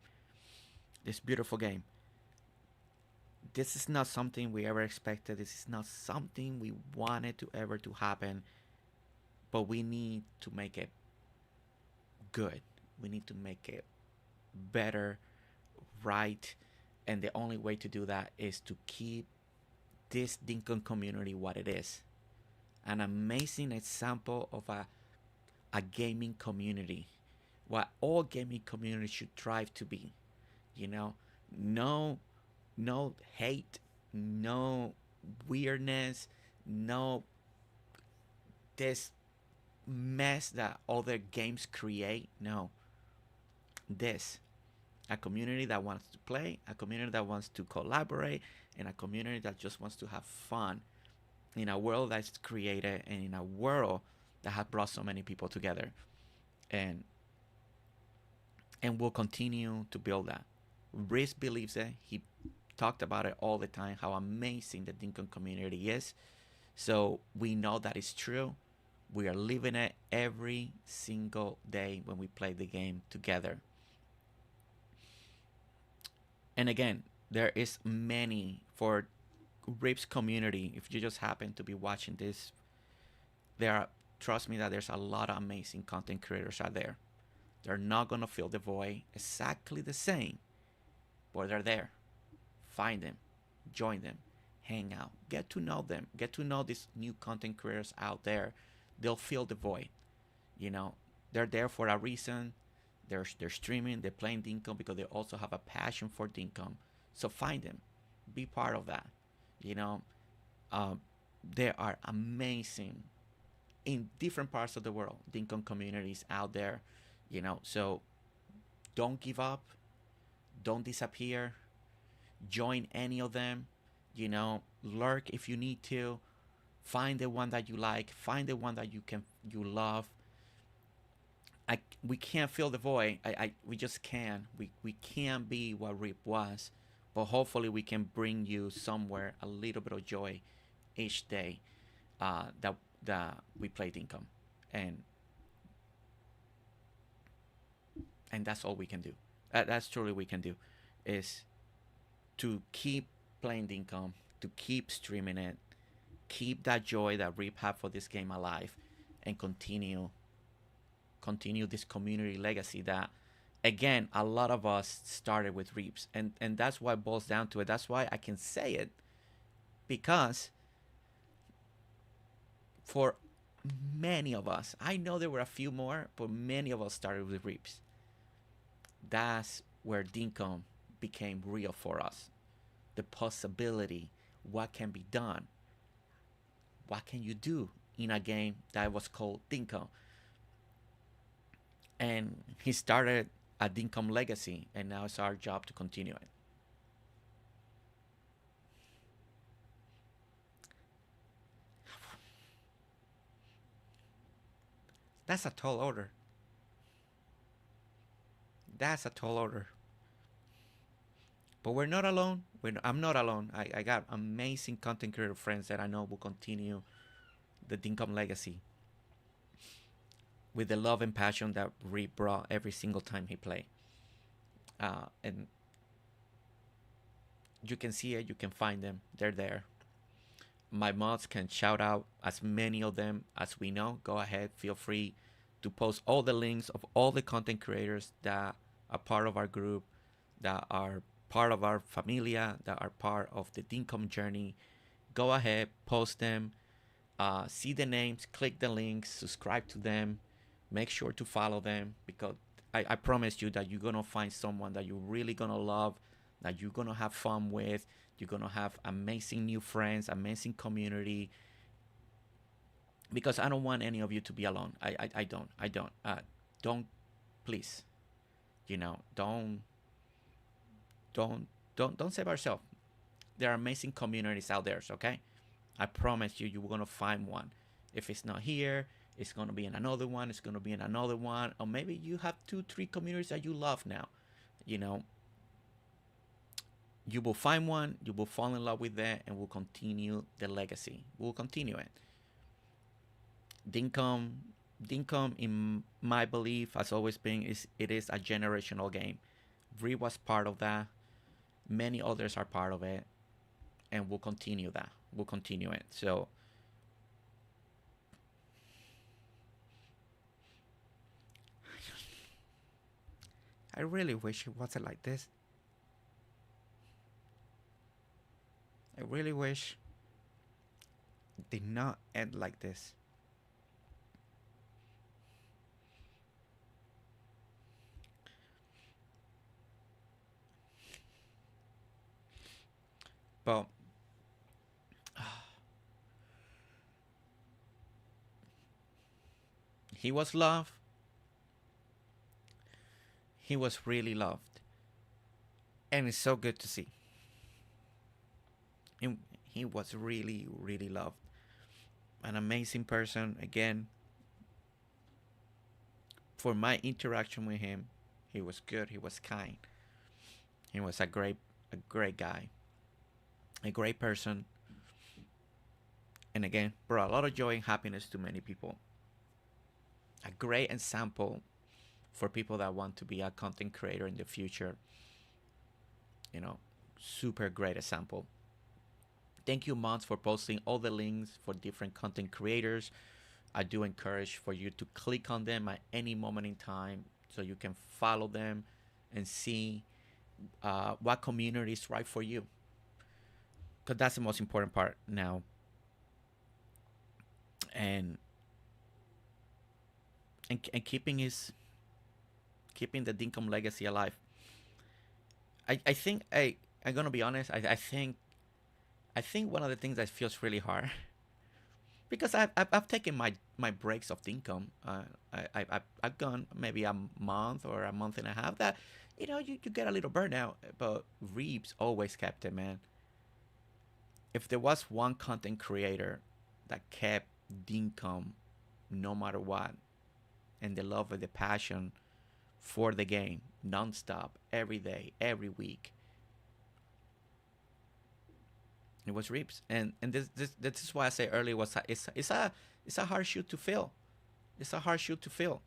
This beautiful game. This is not something we ever expected. This is not something we wanted to ever to happen. But we need to make it good. We need to make it better, right? And the only way to do that is to keep this Dinkum community what it is. An amazing example of a gaming community. What all gaming communities should strive to be. You know, no hate, no weirdness, no this mess that other games create. No, this, a community that wants to play, a community that wants to collaborate, and a community that just wants to have fun in a world that's created and in a world that has brought so many people together, and we'll continue to build that. Riz believes it. He talked about it all the time, how amazing the Dinkum community is. So we know that it's true. We are living it every single day when we play the game together. And again, there is many for Rip's community. If you just happen to be watching this, there are, trust me that there's a lot of amazing content creators out there. They're not gonna fill the void exactly the same, but they're there. Find them, join them, hang out, get to know them, get to know these new content creators out there. They'll fill the void. You know, they're there for a reason. They're streaming, they're playing Dinkum because they also have a passion for Dinkum. So find them, be part of that. You know, there are amazing in different parts of the world Dinkum communities out there. You know, so don't give up, don't disappear. Join any of them. You know, lurk if you need to. Find the one that you like. Find the one that you love. We can't fill the void. We just can't. We can't be what Rip was, but hopefully we can bring you somewhere a little bit of joy each day that we play Dinkum, and that's all we can do. That's truly we can do, is to keep playing Dinkum, to keep streaming it, keep that joy that Rip had for this game alive, and continue this community legacy that, again, a lot of us started with Rips, and that's why it boils down to it. That's why I can say it, because for many of us, I know there were a few more, but many of us started with Rips. That's where Dinkum became real for us. The possibility, what can be done, what can you do in a game that was called Dinkum. And he started a Dinkum legacy, and now it's our job to continue it. That's a tall order. That's a tall order. But we're not alone. I'm not alone. I got amazing content creator friends that I know will continue the Dinkum legacy with the love and passion that Rip brought every single time he played. And you can see it. You can find them. They're there. My mods can shout out as many of them as we know. Go ahead. Feel free to post all the links of all the content creators that are part of our group, that are part of our familia, that are part of the Dinkum journey. Go ahead, post them, see the names, click the links, subscribe to them, make sure to follow them, because I promise you that you're gonna find someone that you're really gonna love, that you're gonna have fun with. You're gonna have amazing new friends, amazing community, because I don't want any of you to be alone. I don't, please, you know, don't don't save ourselves. There are amazing communities out there, okay? I promise you, you're gonna find one. If it's not here, it's gonna be in another one. It's gonna be in another one, or maybe you have 2, 3 communities that you love now. You know, you will find one, you will fall in love with that, and will continue the legacy. We'll continue it. Dinkum, in my belief, has always been it is a generational game. Bree was part of that. Many others are part of it, and we'll continue that. We'll continue it. So I really wish it wasn't like this. I really wish it did not end like this. But he was loved. He was really loved. And it's so good to see. He was really, really loved. An amazing person. Again, for my interaction with him, he was good. He was kind. He was a great guy. A great person. And again, brought a lot of joy and happiness to many people. A great example for people that want to be a content creator in the future. You know, super great example. Thank you, Mons, for posting all the links for different content creators. I do encourage for you to click on them at any moment in time so you can follow them and see what community is right for you. Because that's the most important part now. And keeping the Dinkum legacy alive. I think I'm gonna be honest. I think one of the things that feels really hard, because I've taken my breaks of Dinkum. I've gone maybe a month or a month and a half. That you get a little burnout, but Reeves always kept it, man. If there was one content creator that kept Dinkum no matter what, and the love and the passion for the game non-stop, every day, every week, it was Reeves. And this is why I say earlier it's a hard shoe to fill. It's a hard shoe to fill.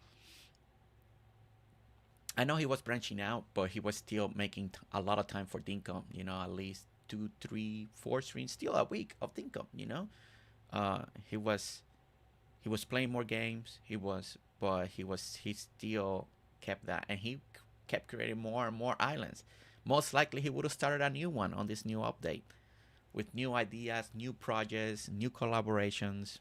I know he was branching out, but he was still making a lot of time for Dinkum. At least 2, 3, 4 streams still a week of Dinkum. He was playing more games. He still kept that, and he kept creating more and more islands. Most likely he would have started a new one on this new update with new ideas, new projects, new collaborations.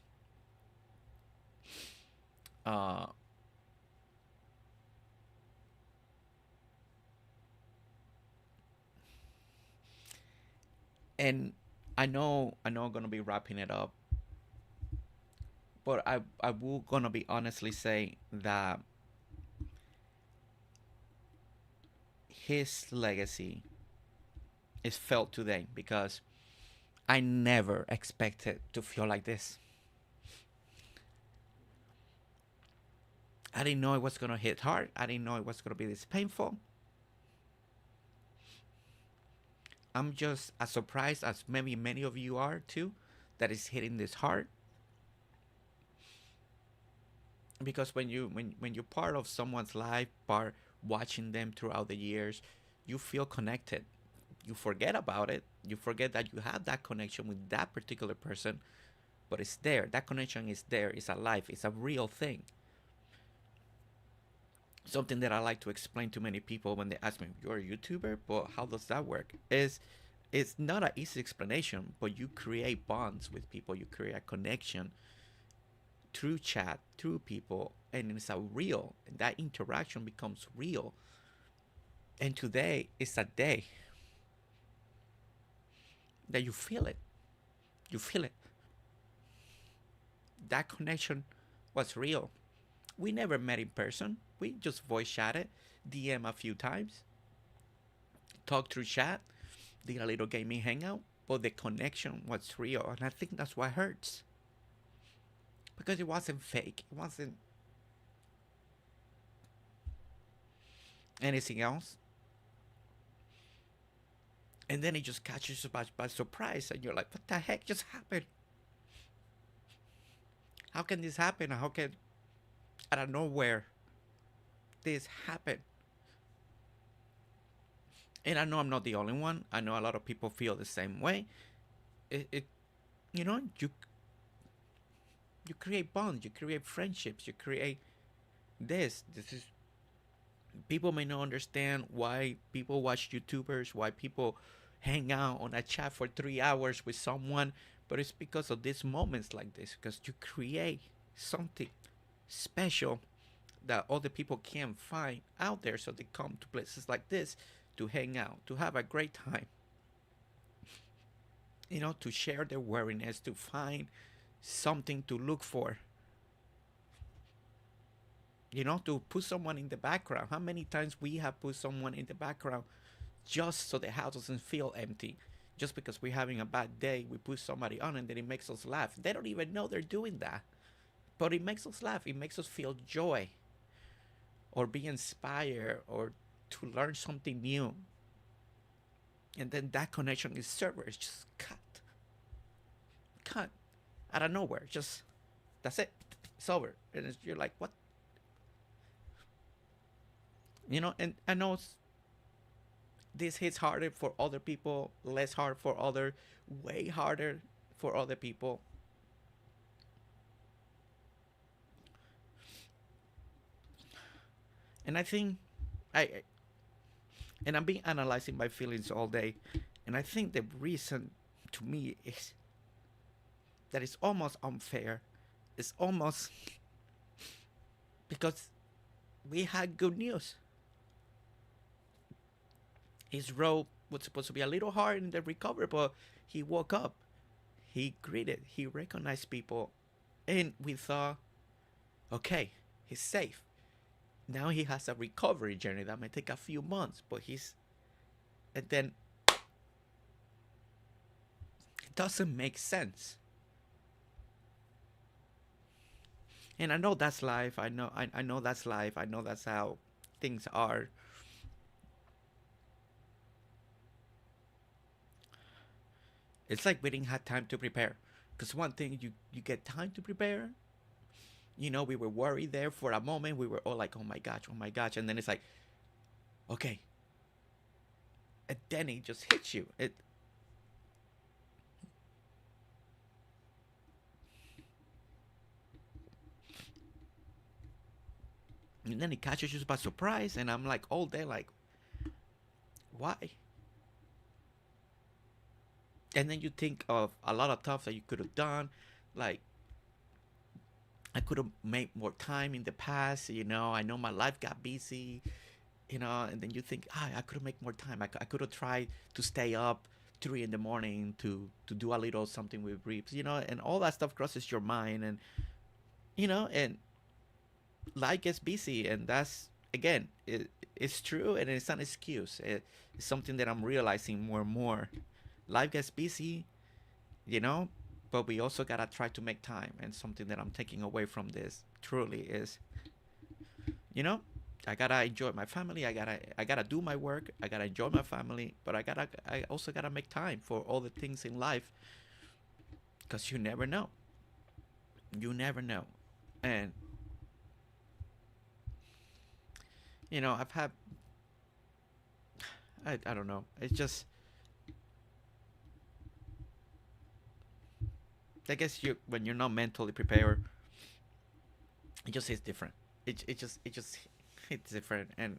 And I know I'm gonna be wrapping it up, but I will gonna be honestly say that his legacy is felt today, because I never expected to feel like this. I didn't know it was gonna hit hard. I didn't know it was gonna be this painful. I'm just as surprised as maybe many of you are too, that it's hitting this hard. Because when you're part of someone's life, part watching them throughout the years, you feel connected. You forget about it. You forget that you have that connection with that particular person, but it's there. That connection is there. It's alive. It's a real thing. Something that I like to explain to many people when they ask me, "You're a YouTuber, but how does that work?" It's not an easy explanation, but you create bonds with people. You create a connection through chat, through people, and it's a real. That interaction becomes real. And today is a day that you feel it. You feel it. That connection was real. We never met in person. We just voice chatted, DM a few times. talk through chat, did a little gaming hangout, but the connection was real, and I think that's what hurts. Because it wasn't fake. It wasn't anything else. And then it just catches you by surprise, and you're like, what the heck just happened? How can this happen? How can, out of nowhere, this happen? And I know I'm not the only one. I know a lot of people feel the same way. You know, you create bonds, you create friendships, you create this. This is, people may not understand why people watch YouTubers, why people hang out on a chat for 3 hours with someone, but it's because of these moments like this, because you create something special that other people can't find out there, so they come to places like this to hang out, to have a great time, you know, to share their weariness, to find something to look for, you know, to put someone in the background. How many times we have put someone in the background just so the house doesn't feel empty? Just because we're having a bad day, we put somebody on and then it makes us laugh. They don't even know they're doing that, but it makes us laugh. It makes us feel joy or be inspired or to learn something new. And then that connection is server is just cut out of nowhere. Just, that's it, it's over. And you're like, what? You know, and I know this hits harder for other people, less hard for other, way harder for other people. And I think I've been analyzing my feelings all day, and I think the reason to me is that it's almost unfair. It's almost because we had good news. His road was supposed to be a little hard in the recovery, but he woke up, he greeted, he recognized people, and we thought, okay, he's safe. Now he has a recovery journey that might take a few months, but and then it doesn't make sense. And I know that's life. I know that's life. I know that's how things are. It's like we didn't have time to prepare. Because one thing, you get time to prepare. You know, we were worried there for a moment. We were all like, oh my gosh. And then it's like, okay. And then it just hits you. And then it catches you by surprise. And I'm like, all day, like, why? And then you think of a lot of stuff that you could have done. Like, I could have made more time in the past, you know. I know my life got busy, you know. And then you think, I could have made more time. I could have tried to stay up 3 in the morning to do a little something with Reeps, you know. And all that stuff crosses your mind. And, you know, and life gets busy. And that's, again, it's true. And it's an excuse. It's something that I'm realizing more and more. Life gets busy, you know, but we also gotta try to make time. And something that I'm taking away from this truly is, you know, I gotta enjoy my family. I gotta do my work. I gotta enjoy my family, but I also gotta make time for all the things in life, because you never know. You never know. And, you know, I've had, I don't know. It's just, I guess when you're not mentally prepared, it just hits different. It just hits different. And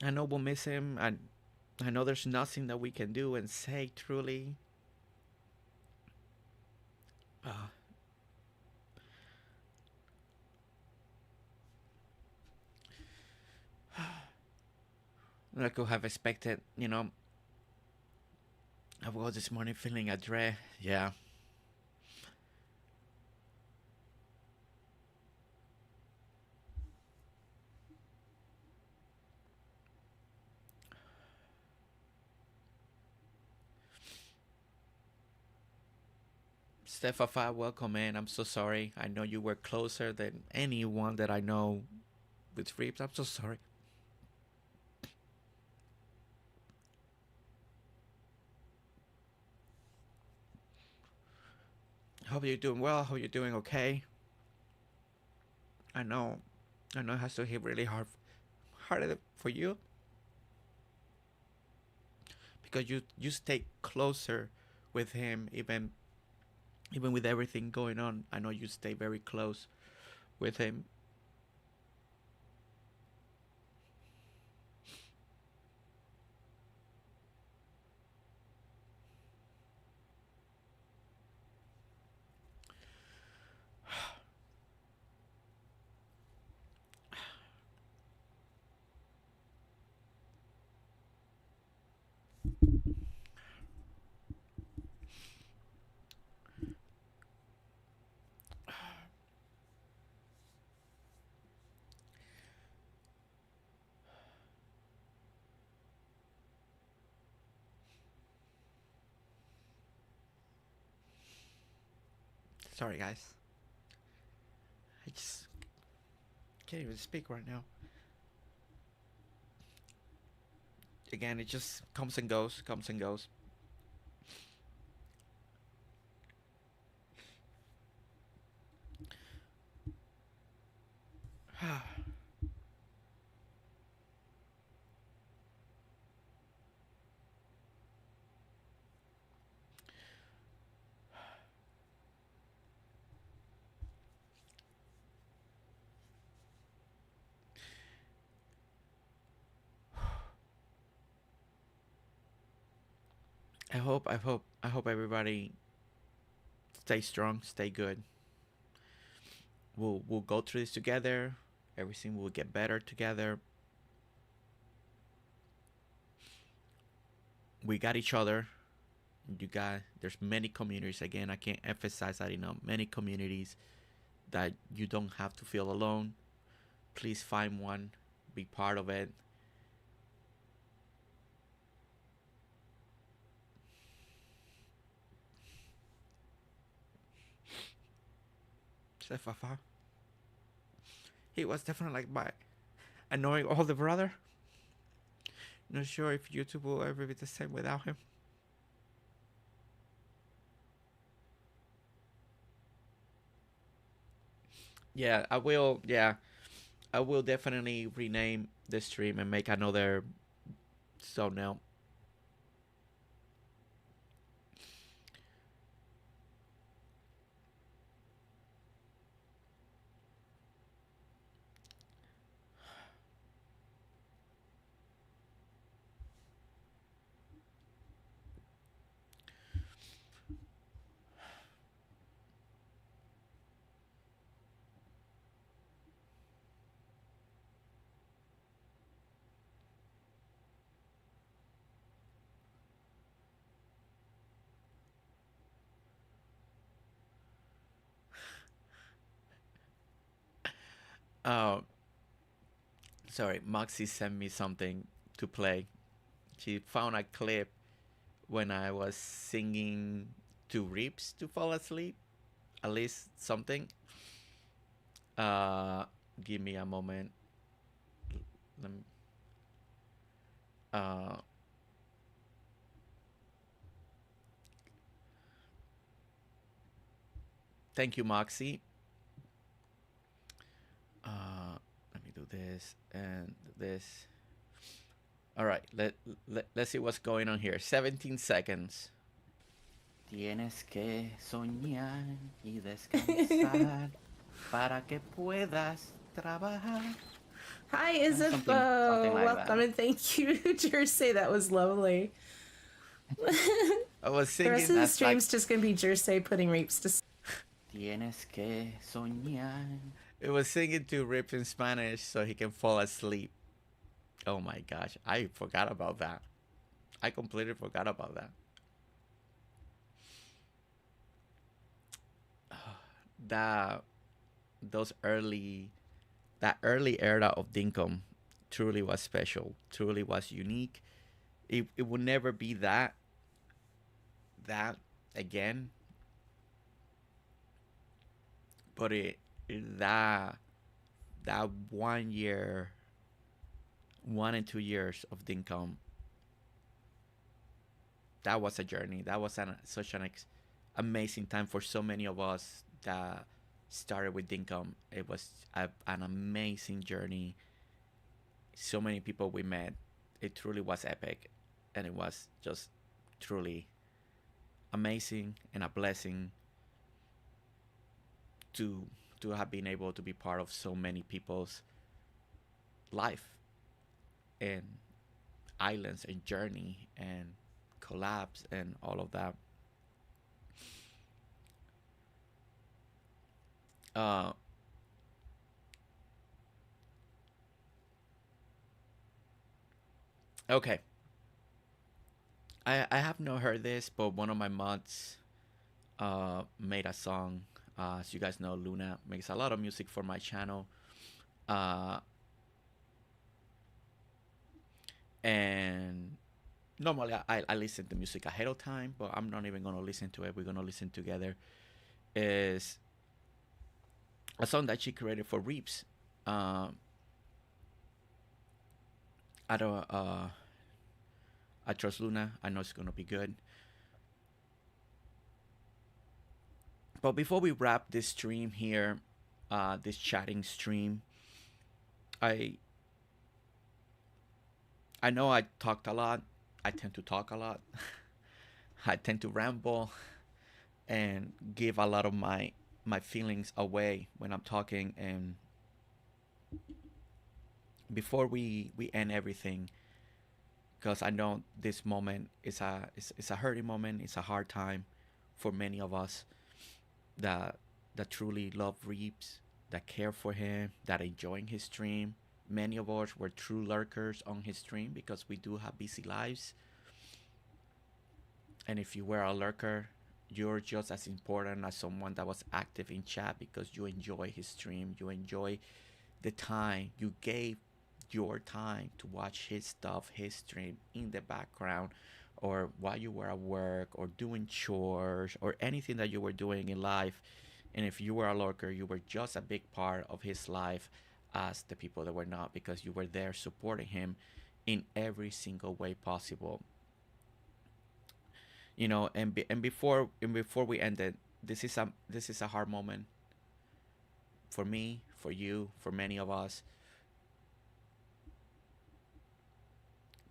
I know we'll miss him, and I know there's nothing that we can do and say truly. I could have expected, you know. I woke up this morning feeling a dread. Yeah. Stephamajig, welcome in. I'm so sorry. I know you were closer than anyone that I know with Reaps. I'm so sorry. Hope you're doing well. Hope you're doing okay. I know it has to hit really harder for you because you stay closer with him even with everything going on. I know you stay very close with him. Sorry, guys. I just can't even speak right now. Again, it just comes and goes, comes and goes. I hope everybody stay strong, stay good. We'll go through this together. Everything will get better together. We got each other. There's many communities. Again, I can't emphasize that enough. Many communities that you don't have to feel alone. Please find one, be part of it. He was definitely like my annoying older brother. Not sure if YouTube will ever be the same without him. Yeah, I will. Yeah, I will definitely rename the stream and make another thumbnail. Oh, sorry. Moxie sent me something to play. She found a clip when I was singing to Reaps to fall asleep. At least something. Give me a moment. Let me, thank you, Moxie. Let me do this and this. All right, let's see what's going on here. 17 seconds. Tienes que soñar y descansar para que puedas trabajar. Hi, Isabel. Something like Welcome that. and thank you, Jersey. That was lovely. I was The singing. rest of the that's stream's like, just gonna be Jersey putting Reaps to. Tienes que soñar. It was singing to Rip in Spanish so he can fall asleep. Oh my gosh, I forgot about that. I completely forgot about that. That those early that early era of Dinkum truly was special, truly was unique. It would never be that again, but that that 1 year, 1 and 2 years of Dinkum, that was a journey. That was such an amazing time for so many of us that started with Dinkum. It was an amazing journey. So many people we met. It truly was epic, and it was just truly amazing and a blessing to have been able to be part of so many people's life and islands and journey and collabs and all of that. Okay. I have not heard this, but one of my mods made a song. As you guys know, Luna makes a lot of music for my channel. And normally I listen to music ahead of time, but I'm not even gonna listen to it. We're gonna listen together. Is a song that she created for Reaps. I don't. I trust Luna. I know it's gonna be good. But before we wrap this stream here, this chatting stream, I know I talked a lot. I tend to talk a lot. I tend to ramble and give a lot of my feelings away when I'm talking. And before we end everything, because I know this moment is a hurting moment. It's a hard time for many of us that truly love Reaps, that care for him, that enjoying his stream. Many of us were true lurkers on his stream because we do have busy lives. And if you were a lurker, you're just as important as someone that was active in chat because you enjoy his stream. You enjoy the time you gave your time to watch his stuff, his stream in the background, or while you were at work or doing chores or anything that you were doing in life. And if you were a lurker, you were just a big part of his life as the people that were not, because you were there supporting him in every single way possible. You know, and before we ended, this is a hard moment for me, for you, for many of us.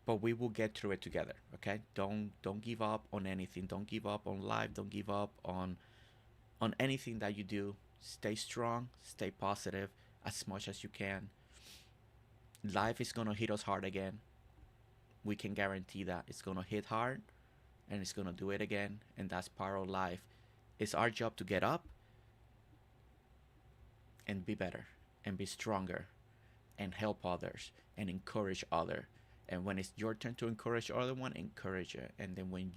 But we will get through it together, okay? Don't give up on anything. Don't give up on life. Don't give up on anything that you do. Stay strong, stay positive as much as you can. Life is gonna hit us hard again. We can guarantee that. It's gonna hit hard and it's gonna do it again, and that's part of life. It's our job to get up and be better and be stronger and help others and encourage others. And when it's your turn to encourage other one, encourage it. And then when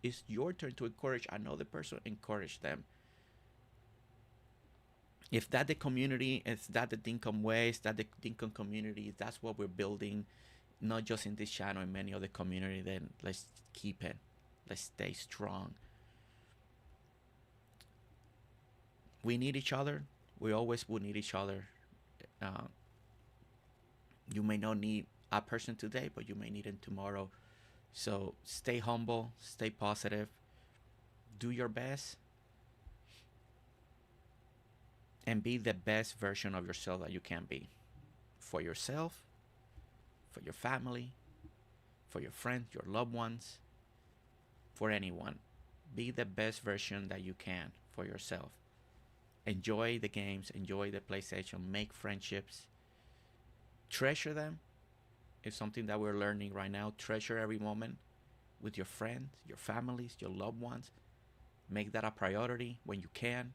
it's your turn to encourage another person, encourage them. If that the community, is that the Dinkum way, is that the Dinkum community, that's what we're building, not just in this channel, in many other community, then let's keep it. Let's stay strong. We need each other. We always will need each other. You may not need a person today, but you may need him tomorrow. So stay humble, stay positive, do your best, and be the best version of yourself that you can be, for yourself, for your family, for your friends, your loved ones, for anyone. Be the best version that you can for yourself. Enjoy the games, enjoy the PlayStation, make friendships, treasure them. It's something that we're learning right now. Treasure every moment with your friends, your families, your loved ones. Make that a priority when you can.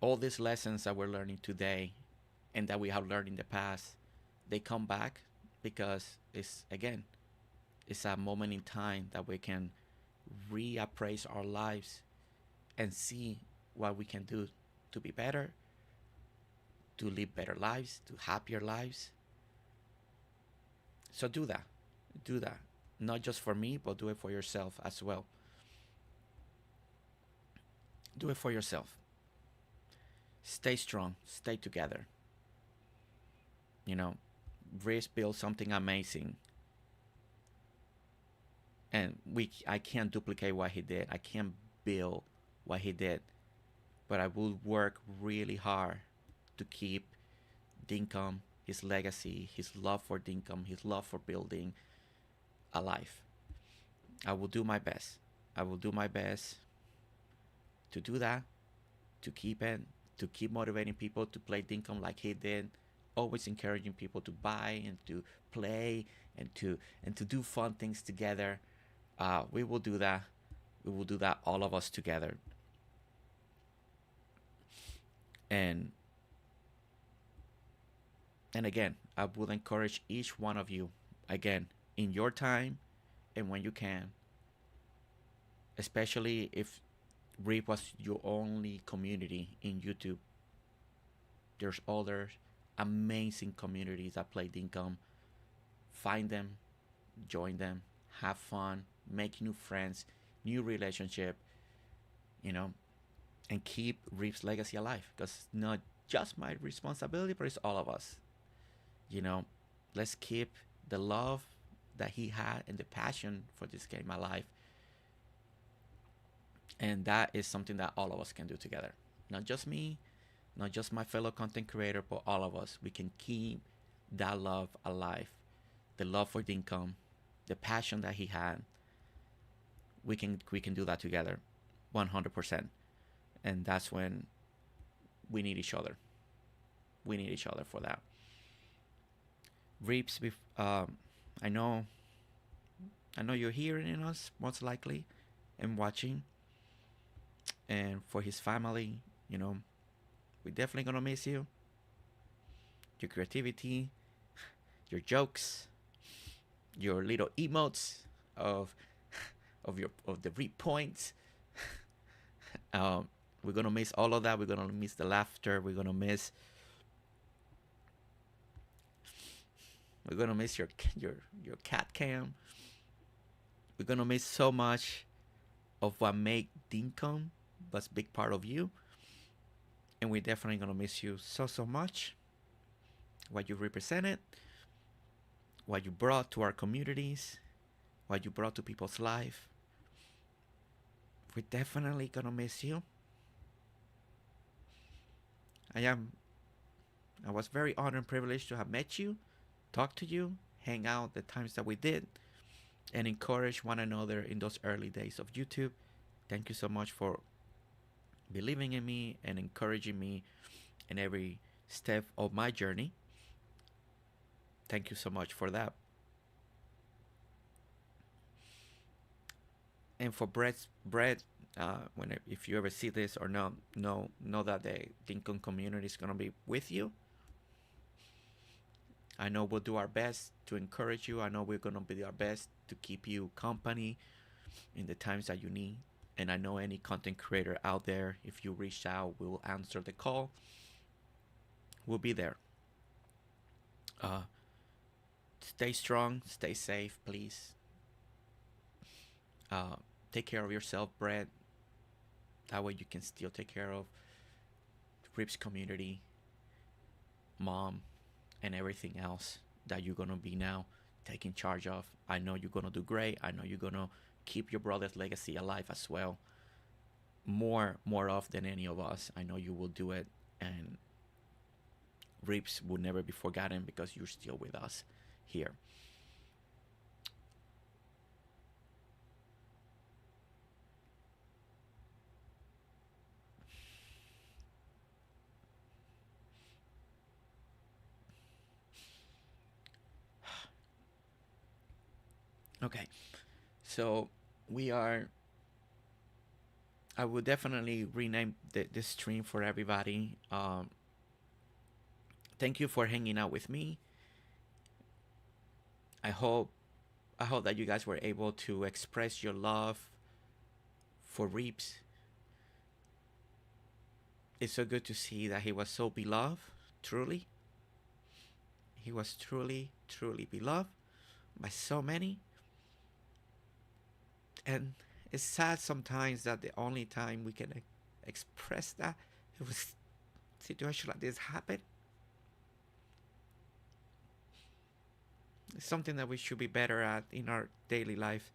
All these lessons that we're learning today and that we have learned in the past, they come back because it's again, it's a moment in time that we can reappraise our lives and see what we can do to be better, to live better lives, to happier lives. So do that. Do that. Not just for me, but do it for yourself as well. Do it for yourself. Stay strong. Stay together. You know, Riz built something amazing. And I can't duplicate what he did. I can't build what he did. But I will work really hard to keep Dinkum, his legacy, his love for Dinkum, his love for building alive. I will do my best. I will do my best to do that, to keep it, to keep motivating people to play Dinkum like he did, always encouraging people to buy and to play and to do fun things together. We will do that. We will do that, all of us together. And again, I would encourage each one of you, again, in your time and when you can, especially if Reap was your only community in YouTube. There's other amazing communities that play Dinkum. Find them, join them, have fun, make new friends, new relationship, you know, and keep Reap's legacy alive, because it's not just my responsibility, but it's all of us. You know, let's keep the love that he had and the passion for this game alive. And that is something that all of us can do together. Not just me, not just my fellow content creator, but all of us. We can keep that love alive. The love for Dinkum, the passion that he had. We can do that together, 100%. And that's when we need each other. We need each other for that. Reaps, I know you're hearing us most likely and watching. And for his family, you know, we're definitely gonna miss you. Your creativity, your jokes, your little emotes of the Reap points. We're gonna miss all of that. We're gonna miss the laughter. We're gonna miss your cat cam. We're gonna miss so much of what make Dinkum was a big part of you, and we're definitely gonna miss you so much. What you represented, what you brought to our communities, what you brought to people's life. We're definitely gonna miss you. I was very honored and privileged to have met you, talk to you, hang out the times that we did, and encourage one another in those early days of YouTube. Thank you so much for believing in me and encouraging me in every step of my journey. Thank you so much for that. And for Brett, if you ever see this or know that the Dinkum community is gonna be with you. I know we'll do our best to encourage you. I know we're gonna be our best to keep you company in the times that you need. And I know any content creator out there, if you reach out, we'll answer the call. We'll be there. Stay strong, stay safe, please. Take care of yourself, Brett. That way you can still take care of Rip's community, mom, and everything else that you're gonna be now taking charge of. I know you're gonna do great. I know you're gonna keep your brother's legacy alive as well. More of than any of us. I know you will do it, and Rips will never be forgotten because you're still with us here. Okay, so I will definitely rename this stream for everybody. thank you for hanging out with me. I hope that you guys were able to express your love for Reaps. It's so good to see that he was so beloved, truly. He was truly, truly beloved by so many. And it's sad sometimes that the only time we can express that, it was a situation like this happen. It's something that we should be better at in our daily life.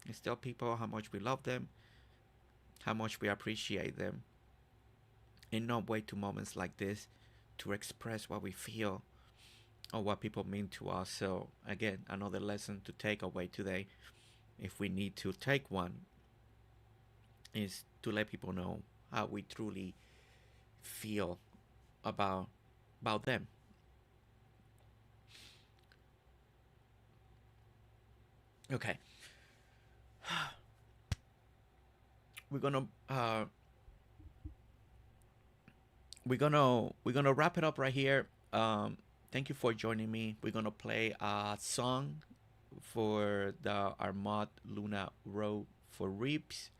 Is tell people how much we love them, how much we appreciate them, and not wait to moments like this to express what we feel or what people mean to us. So again, another lesson to take away today, if we need to take one, is to let people know how we truly feel about them. Okay. We're gonna wrap it up right here. Thank you for joining me. We're gonna play a song for our mod Luna wrote for Reaps.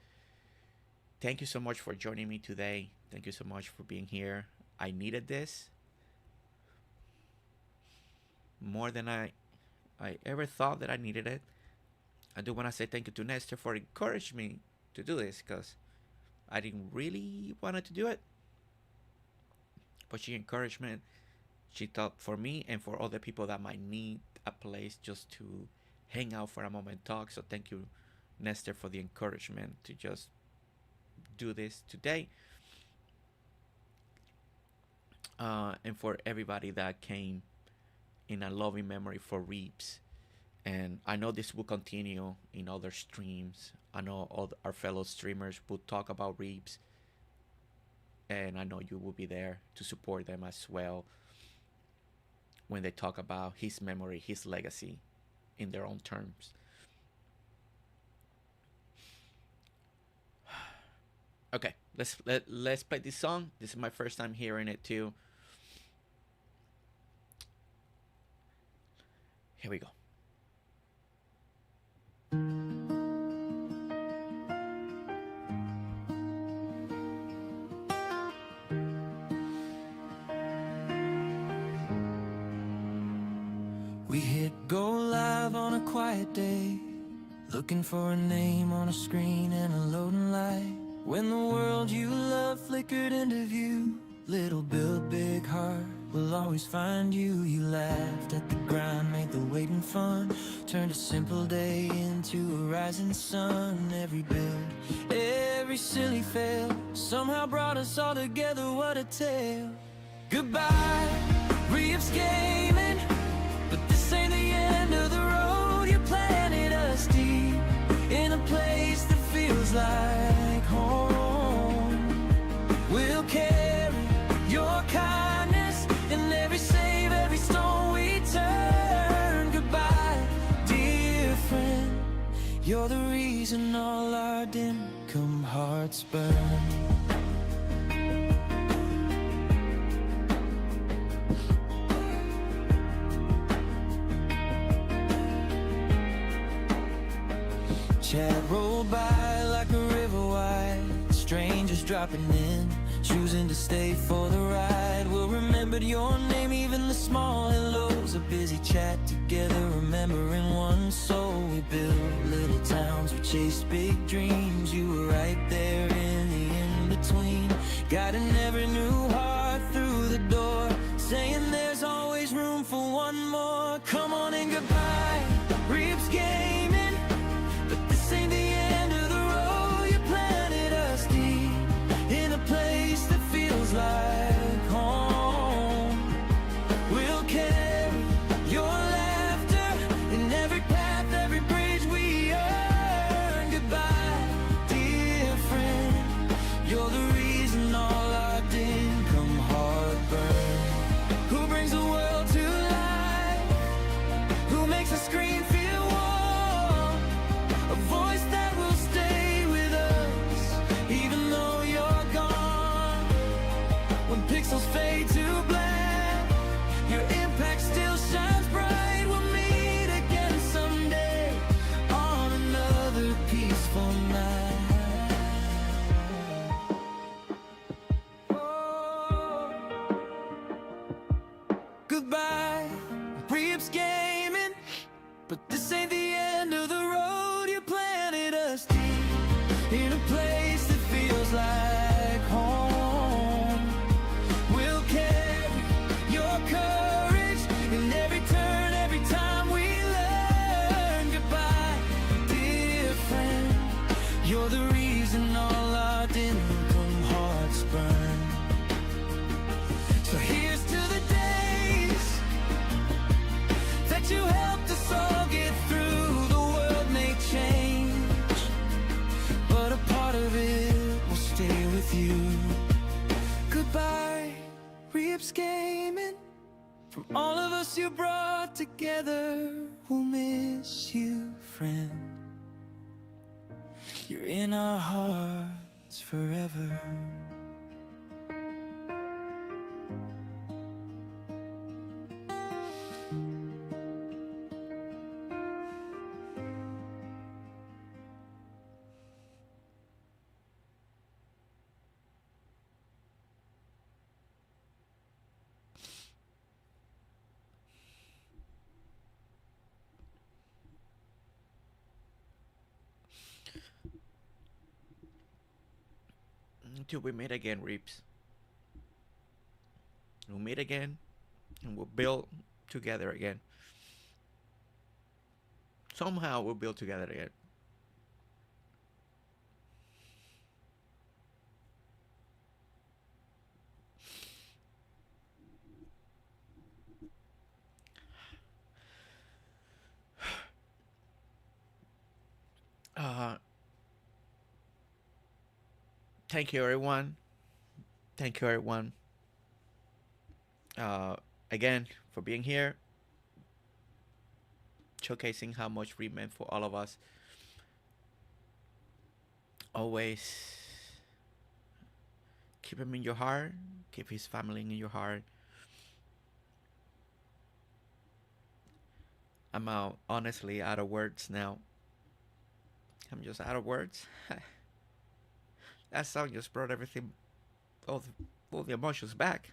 Thank you so much for joining me today. Thank you so much for being here. I needed this more than I ever thought that I needed it. I do want to say thank you to Nestor for encouraging me to do this, because I didn't really want to do it. But she encouraged me. She thought for me and for other people that might need a place just to hang out for a moment, talk. So thank you, Nestor, for the encouragement to just do this today. And for everybody that came in a loving memory for Reaps. And I know this will continue in other streams. I know all our fellow streamers will talk about Reaps. And I know you will be there to support them as well when they talk about his memory, his legacy in their own terms. Okay, let's play this song. This is my first time hearing it too. Here we go. We hit go live on a quiet day, looking for a name on a screen and a loading light. When the world you love flickered into view, little build big heart will always find you. You laughed at the grind, made the waiting fun, turned a simple day into a rising sun. Every build, every silly fail, somehow brought us all together, what a tale. Goodbye, RileyKSGaming, but this ain't the end of the road. You planted us deep in a place that feels like home. We'll carry your kindness in every save, every stone we turn. Goodbye, dear friend, you're the reason all our Dinkum hearts burn. Chat rolled by like a river wide, strangers dropping in, choosing to stay for the ride. We'll remember your name, even the small hellos. A busy chat together, remembering one soul. We built little towns, we chased big dreams. You were right there in the in-between, guiding every new heart through the door, saying there's always room for one more. Come on and goodbye, RileyKSGaming, but this ain't the end of the road. You planted us deep in a place that feels like home. We'll carry your laughter in every path, every bridge we earn. Goodbye, dear friend, you're the reason all our days But this ain't the end of the road. You planted us deep in a place that feels like home. We'll carry your courage in every turn, every time we learn. Goodbye, dear friend. You're the reason all our Dinkum hearts burn. So here's to the days that you helped us all get through. The world may change, but a part of it will stay with you. Goodbye, RileyKSGaming. From all of us you brought together, we'll miss you, friend. You're in our hearts forever. Until we meet again, Reaps. We'll meet again and we'll build together again. Somehow we'll build together again. Thank you, everyone. Thank you, everyone. Again, for being here, showcasing how much Reap meant for all of us. Always keep him in your heart. Keep his family in your heart. I'm honestly out of words now. I'm just out of words. That song just brought everything, all the emotions back.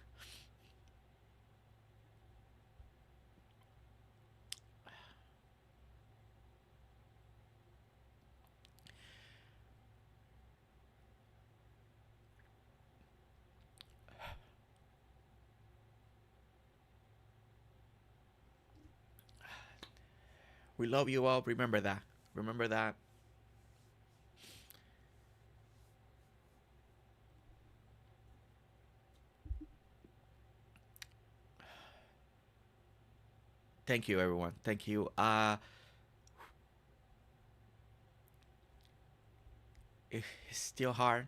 We love you all. Remember that. Remember that. Thank you, everyone. Thank you. It's still hard.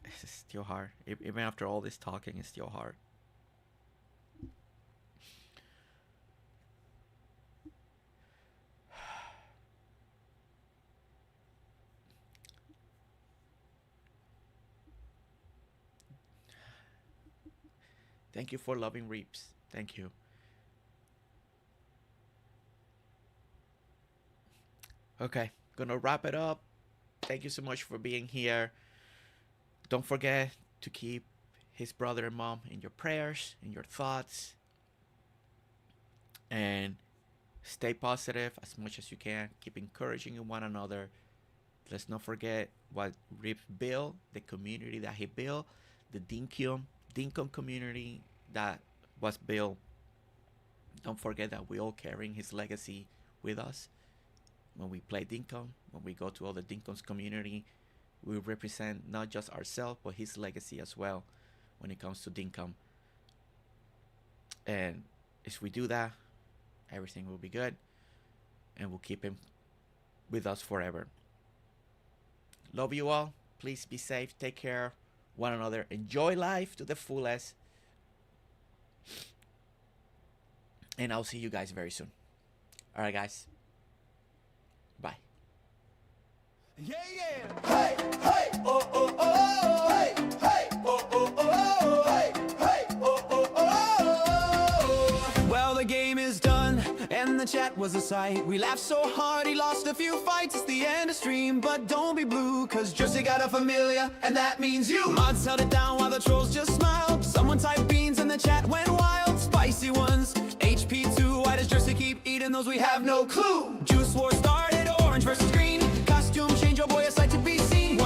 It's still hard. Even after all this talking, it's still hard. Thank you for loving Reaps. Thank you. Okay, gonna wrap it up. Thank you so much for being here. Don't forget to keep his brother and mom in your prayers, in your thoughts. And stay positive as much as you can. Keep encouraging one another. Let's not forget what Rip built, the community that he built, the Dinkum community that was built. Don't forget that we're all carrying his legacy with us. When we play Dinkum, when we go to other Dinkum's community, we represent not just ourselves, but his legacy as well when it comes to Dinkum. And if we do that, everything will be good. And we'll keep him with us forever. Love you all. Please be safe. Take care of one another. Enjoy life to the fullest. And I'll see you guys very soon. All right, guys. Bye. Yeah, yeah. Hey, hey, oh, oh, oh. Hey, hey, oh, oh, oh. Hey, hey, oh, oh, oh. Well, the game is done, and the chat was a sight. We laughed so hard, he lost a few fights. It's the end of stream, but don't be blue, cause Jersey got a familiar, and that means you. Mods held it down while the trolls just smiled. Someone typed beans, and the chat went wild. Spicy ones, HP2. Why does Jersey keep eating those knows we have no clue. Juice war started, orange versus green. Costume change, oh boy, a sight